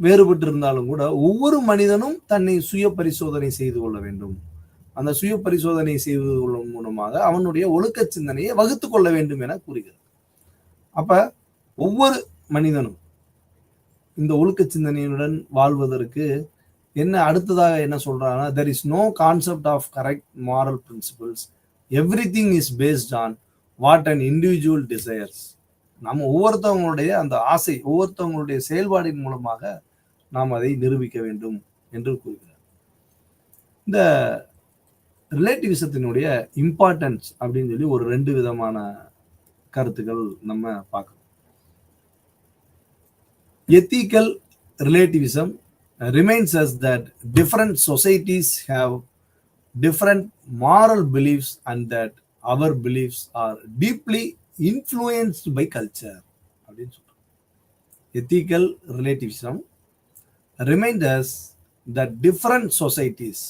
வேறுபட்டு இருந்தாலும் கூட ஒவ்வொரு மனிதனும் தன்னை சுய பரிசோதனை செய்து கொள்ள வேண்டும். அந்த சுய பரிசோதனை செய்வது கொள்ளும் மூலமாக அவனுடைய ஒழுக்க சிந்தனையை வகுத்து கொள்ள வேண்டும் என கூறுகிறது. அப்ப ஒவ்வொரு மனிதனும் இந்த ஒழுக்க சிந்தனையுடன் வாழ்வதற்கு என்ன அடுத்ததாக என்ன சொல்றாங்கன்னா, there is no concept of correct moral principles, everything is based on what an individual desires. நம்ம ஒவ்வொருத்தவங்களுடைய அந்த ஆசை, ஒவ்வொருத்தவங்களுடைய செயல்பாடின் மூலமாக நாம் அதை நிரூபிக்க வேண்டும் என்று கூறுகிறார். இந்த ரிலேட்டிவிசத்தினுடைய இம்பார்ட்டன்ஸ் அப்படின்னு சொல்லி ஒரு 2 விதமான கருத்துக்கள் நம்ம பார்க்கணும். Ethical relativism reminds us that different societies have different moral beliefs and that our beliefs are deeply influenced by culture. அப்படின்னு சொல்றோம். Ethical relativism reminds us that different societies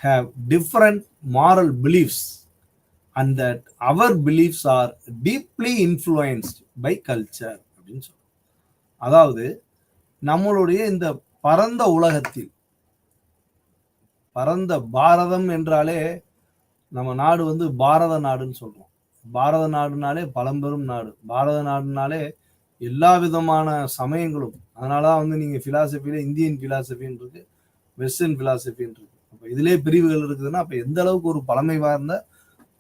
have different moral beliefs and that our beliefs are deeply influenced by culture. அப்படின்னு சொல்றோம். அதாவது நம்மளுடைய இந்த பரந்த உலகத்தில், பரந்த பாரதம் என்றாலே நம்ம நாடு வந்து பாரத நாடுன்னு சொல்றோம். பாரத நாடுனாலே பழம்பெரும் நாடு. பாரத நாடுனாலே எல்லா விதமான சமயங்களும். அதனாலதான் வந்து நீங்க பிலாசபியில இந்தியன் பிலாசபின்னு இருக்கு, வெஸ்டர்ன் பிலாசபின்னு இருக்கு. அப்ப இதுலயே பிரிவுகள் இருக்குதுன்னா அப்ப எந்த அளவுக்கு ஒரு பழமை வாய்ந்த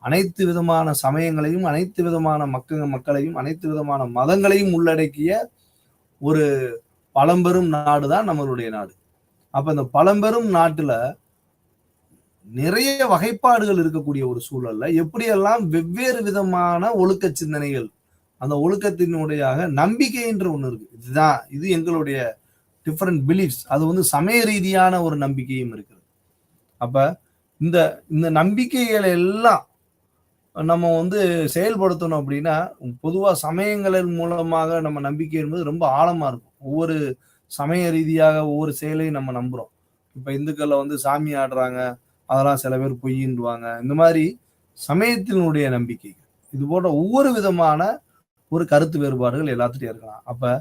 அனைத்து விதமான சமயங்களையும், அனைத்து விதமான மக்களையும், அனைத்து விதமான மதங்களையும் உள்ளடக்கிய ஒரு பழம்பெரும் நாடு தான் நம்மளுடைய நாடு. அப்ப இந்த பழம்பெரும் நாட்டுல நிறைய வகைப்பாடுகள் இருக்கக்கூடிய ஒரு சூழல்ல எப்படியெல்லாம் வெவ்வேறு விதமான ஒழுக்க சிந்தனைகள், அந்த ஒழுக்கத்தினுடைய நம்பிக்கை என்று ஒண்ணு இருக்கு. இது எங்களுடைய டிஃபரெண்ட் பிலீஃப்ஸ். அது வந்து சமய ரீதியான ஒரு நம்பிக்கையும் இருக்குது. அப்ப இந்த இந்த நம்பிக்கைகளை எல்லாம் நம்ம வந்து செயல்படுத்தணும் அப்படின்னா பொதுவா சமயங்களின் மூலமாக நம்ம நம்பிக்கை என்பது ரொம்ப ஆழமா இருக்கும். ஒவ்வொரு சமய ரீதியாக ஒவ்வொரு செயலையும் நம்ம நம்புறோம். இப்ப இந்துக்கள்ல வந்து சாமி ஆடுறாங்க, அதெல்லாம் சில பேர் பொய்யின்றுவாங்க. இந்த மாதிரி சமயத்தினுடைய நம்பிக்கைகள், இது போன்ற ஒவ்வொரு விதமான ஒரு கருத்து வேறுபாடுகள் எல்லாத்துட்டையும் இருக்கலாம். அப்ப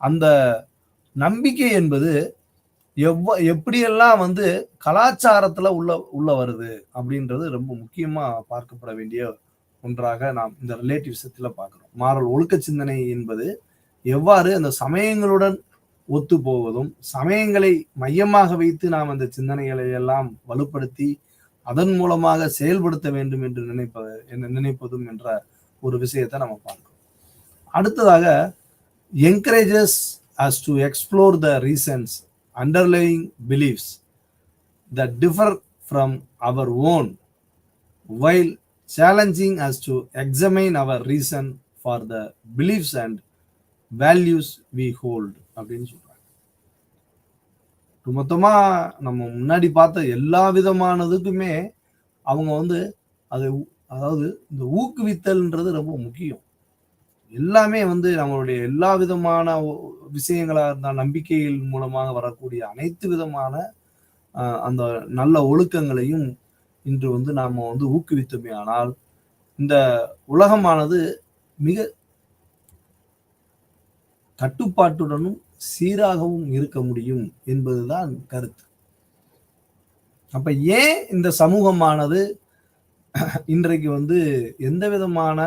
அந்த நம்பிக்கை என்பது எப்படியெல்லாம் வந்து கலாச்சாரத்துல உள்ள வருது அப்படின்றது ரொம்ப முக்கியமா பார்க்கப்பட வேண்டிய ஒன்றாக நாம் இந்த ரிலேட்டிவிசத்துல பார்க்கிறோம். மாறல் ஒழுக்க சிந்தனை என்பது எவ்வாறு அந்த சமயங்களுடன் ஒத்து போவதும், சமயங்களை மையமாக வைத்து நாம் அந்த சிந்தனைகளை எல்லாம் வலுப்படுத்தி அதன் மூலமாக செயல்படுத்த வேண்டும் என்று நினைப்பதும் என்ற ஒரு விஷயத்தை நம்ம பார்க்கிறோம். அடுத்ததாக encourages us to explore the reasons underlying beliefs that differ from our own, while challenging us to examine our reason for the beliefs and values we hold அப்படின்னு சொல்றாங்க. மொத்தமா நம்ம முன்னாடி பார்த்த எல்லா விதமானதுக்குமே அவங்க வந்து அதாவது இந்த ஊக்குவித்தல்ன்றது ரொம்ப முக்கியம். எல்லாமே வந்து நம்மளுடைய எல்லா விதமான விஷயங்களா இருந்தால் நம்பிக்கைகள் மூலமாக வரக்கூடிய அனைத்து விதமான அந்த நல்ல ஒழுக்கங்களையும் இன்று வந்து நாம வந்து ஊக்குவித்தோமே ஆனால் இந்த உலகமானது மிக கட்டுப்பாட்டுடனும் சீராகவும் இருக்க முடியும் என்பதுதான் கருத்து. அப்ப ஏன் இந்த சமூகமானது இன்றைக்கு வந்து எந்த விதமான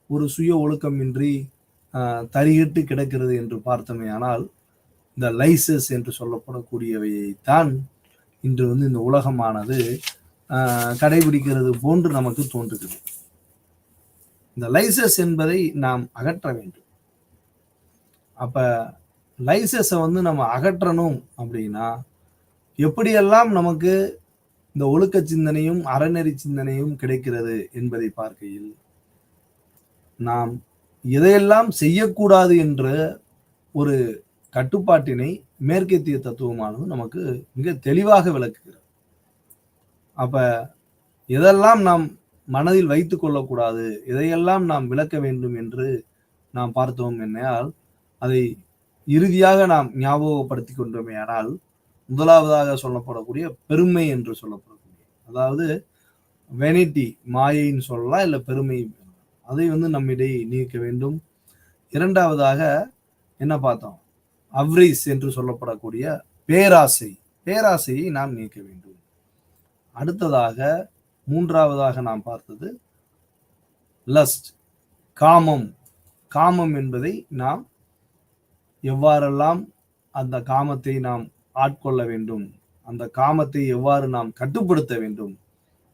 ஒரு சுய ஒழுக்கமின்றி தரிகிட்டு கிடக்கிறது என்று பார்த்தோமே ஆனால் இந்த லைசஸ் என்று சொல்லப்படக்கூடியவையைத்தான் இன்று வந்து இந்த உலகமானது கடைபிடிக்கிறது போன்று நமக்கு தோன்றுகிறது. இந்த லைசஸ் என்பதை நாம் அகற்ற வேண்டும். அப்ப லைசஸை வந்து நம்ம அகற்றணும் அப்படின்னா எப்படியெல்லாம் நமக்கு இந்த ஒழுக்க சிந்தனையும் அறநெறி சிந்தனையும் கிடைக்கிறது என்பதை பார்க்கையில் நாம் எதையெல்லாம் செய்யக்கூடாது என்ற ஒரு கட்டுப்பாட்டினை மேற்கத்திய தத்துவமானது நமக்கு மிக தெளிவாக விளக்குகிறது. அப்ப எதெல்லாம் நாம் மனதில் வைத்துக் கொள்ளக்கூடாது, எதையெல்லாம் நாம் விளக்க வேண்டும் என்று நாம் பார்த்தோம் என்றால் அதை இறுதியாக நாம் ஞாபகப்படுத்திக் கொண்டோமே ஆனால் முதலாவதாக சொல்லப்படக்கூடிய பெருமை என்று சொல்லப்படக்கூடிய, அதாவது வெனிட்டி, மாயைன்னு சொல்லலாம், இல்லை பெருமை, அதை வந்து நம்மிடையே நீக்க வேண்டும். இரண்டாவதாக என்ன பார்த்தோம்? அவ்ரீஸ் என்று சொல்லப்படக்கூடிய பேராசையை நாம் நீக்க வேண்டும். அடுத்ததாக மூன்றாவதாக நாம் பார்த்தது லஸ்ட், காமம் என்பதை நாம் எவ்வாறெல்லாம் அந்த காமத்தை நாம் ஆட்கொள்ள வேண்டும், அந்த காமத்தை எவ்வாறு நாம் கட்டுப்படுத்த வேண்டும்,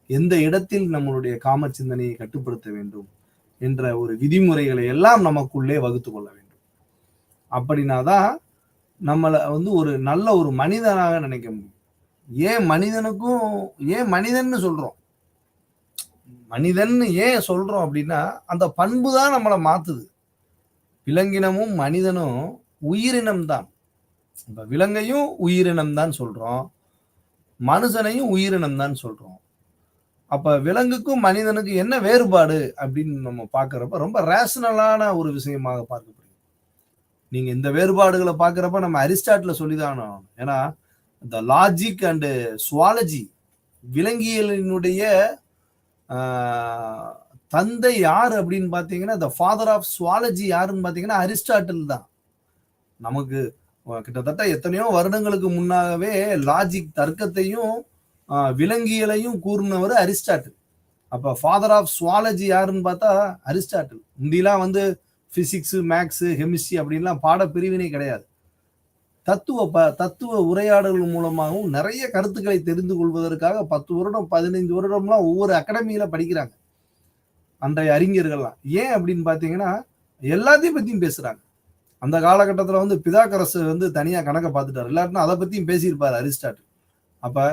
எந்த இடத்தில் நம்மளுடைய காம சிந்தனையை கட்டுப்படுத்த வேண்டும் என்ற ஒரு விதிமுறைகளை எல்லாம் நமக்குள்ளே வகுத்து கொள்ள வேண்டும். அப்படின்னாதான் நம்மளை ஒரு நல்ல ஒரு மனிதனாக நினைக்க முடியும். ஏன் மனிதன்னு சொல்றோம்? மனிதன் ஏன் சொல்றோம் அப்படின்னா, அந்த பண்பு தான் நம்மளை மாத்துது. விலங்கினமும் மனிதனும் உயிரினம் தான். இப்ப விலங்கையும் உயிரினம் தான் சொல்றோம், மனுஷனையும் உயிரினம் தான் சொல்றோம். அப்ப விலங்குக்கும் மனிதனுக்கும் என்ன வேறுபாடு அப்படின்னு நம்ம பார்க்கிறப்ப ரொம்ப ரேஷனலான ஒரு விஷயமாக பார்க்கப்படுது. நீங்க இந்த வேறுபாடுகளை பார்க்கிறப்ப நம்ம அரிஸ்டாட்டில சொல்லிதான். ஏன்னா இந்த லாஜிக் அண்ட் சுவாலஜி, விலங்கியலினுடைய தந்தை யார் அப்படின்னு பாத்தீங்கன்னா, த ஃபாதர் ஆஃப் சுவாலஜி யாருன்னு பாத்தீங்கன்னா அரிஸ்டாட்டில் தான். நமக்கு கிட்டத்தட்ட எத்தனையோ வருடங்களுக்கு முன்னாகவே லாஜிக் தர்க்கத்தையும் விலங்கியலையும் கூறினவர் அரிஸ்டாட்டில். அப்ப ஃபாதர் ஆஃப் சுவாலஜி யாருன்னு பார்த்தா அரிஸ்டாட்டில். முந்திலாம் பிசிக்ஸ், மேக்ஸ், கெமிஸ்ட்ரி அப்படின்லாம் பாட பிரிவினை கிடையாது. தத்துவ உரையாடல்கள் மூலமாகவும் நிறைய கருத்துக்களை தெரிந்து கொள்வதற்காக 10 வருடம் 15 வருடம்லாம் ஒவ்வொரு அகாடமியில படிக்கிறாங்க அன்றைய அறிஞர்கள்லாம். ஏன் அப்படின்னு பாத்தீங்கன்னா, எல்லாத்தையும் பத்தியும் பேசுறாங்க. அந்த காலகட்டத்துல பிதாகரஸ் தனியா கணக்கை பார்த்துட்டாரு, இல்லாட்டினா அதை பத்தியும் பேசியிருப்பாரு அரிஸ்டாட்டில். அப்ப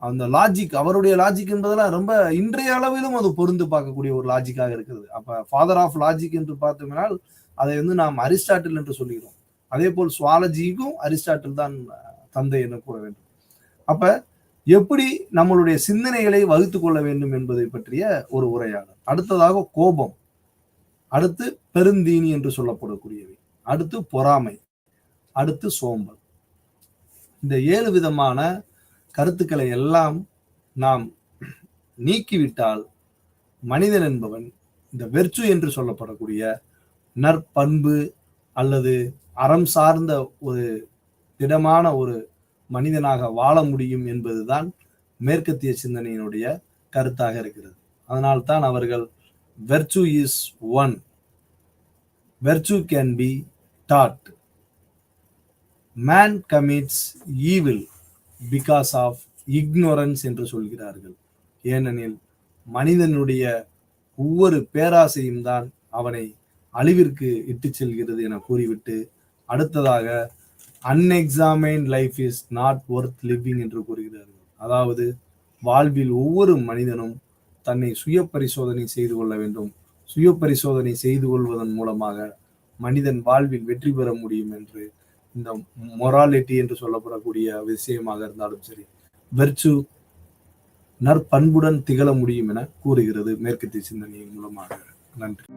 அந்த லாஜிக், அவருடைய லாஜிக் என்பதெல்லாம் ரொம்ப இன்றைய அளவிலும் அது பொருந்து பார்க்கக்கூடிய ஒரு லாஜிக்காக இருக்குது. அப்ப ஃபாதர் ஆஃப் லாஜிக் என்று பார்த்தோம்னால் அதை நாம் அரிஸ்டாட்டில் என்று சொல்லுகிறோம். அதே போல் சுவாலஜிக்கும் அரிஸ்டாட்டில் தான் தந்தை என்று கூற வேண்டும். அப்ப எப்படி நம்மளுடைய சிந்தனைகளை வகுத்து கொள்ள வேண்டும் என்பதை பற்றிய ஒரு உரையாடல். அடுத்ததாக கோபம், அடுத்து பெருந்தீனி என்று சொல்லப்படக்கூடியவை, அடுத்து பொறாமை, அடுத்து சோம்பல். இந்த 7 விதமான கருத்துக்களை எல்லாம் நாம் நீக்கிவிட்டால் மனிதன் என்பவன் இந்த வெர்ச்சு என்று சொல்லப்படக்கூடிய நற்பண்பு அல்லது அறம் சார்ந்த ஒரு திடமான ஒரு மனிதனாக வாழ முடியும் என்பதுதான் மேற்கத்திய சிந்தனையினுடைய கருத்தாக இருக்கிறது. அதனால்தான் அவர்கள் virtue is one, virtue can be taught, man commits evil because of ignorance என்று சொல்கிறார்கள். ஏனெனில் மனிதனுடைய ஒவ்வொரு பேராசையும் தான் அவனை அழிவிற்கு இட்டு செல்கிறது என கூறிவிட்டு, அடுத்ததாக unexamined life is not worth living என்று கூறுகிறார்கள். அதாவது வாழ்வில் ஒவ்வொரு மனிதனும் தன்னை சுய பரிசோதனை செய்து கொள்ள வேண்டும். சுய பரிசோதனை செய்து கொள்வதன் மூலமாக மனிதன் வாழ்வில் வெற்றி பெற முடியும் என்று, இந்த மொராலிட்டி என்று சொல்லப்படக்கூடிய விஷயமாக இருந்தாலும் சரி, வெர்ச்சு நற்பண்புடன் திகழ முடியும் என கூறுகிறது மேற்கத்திய சிந்தனையின் மூலமாக. நன்றி.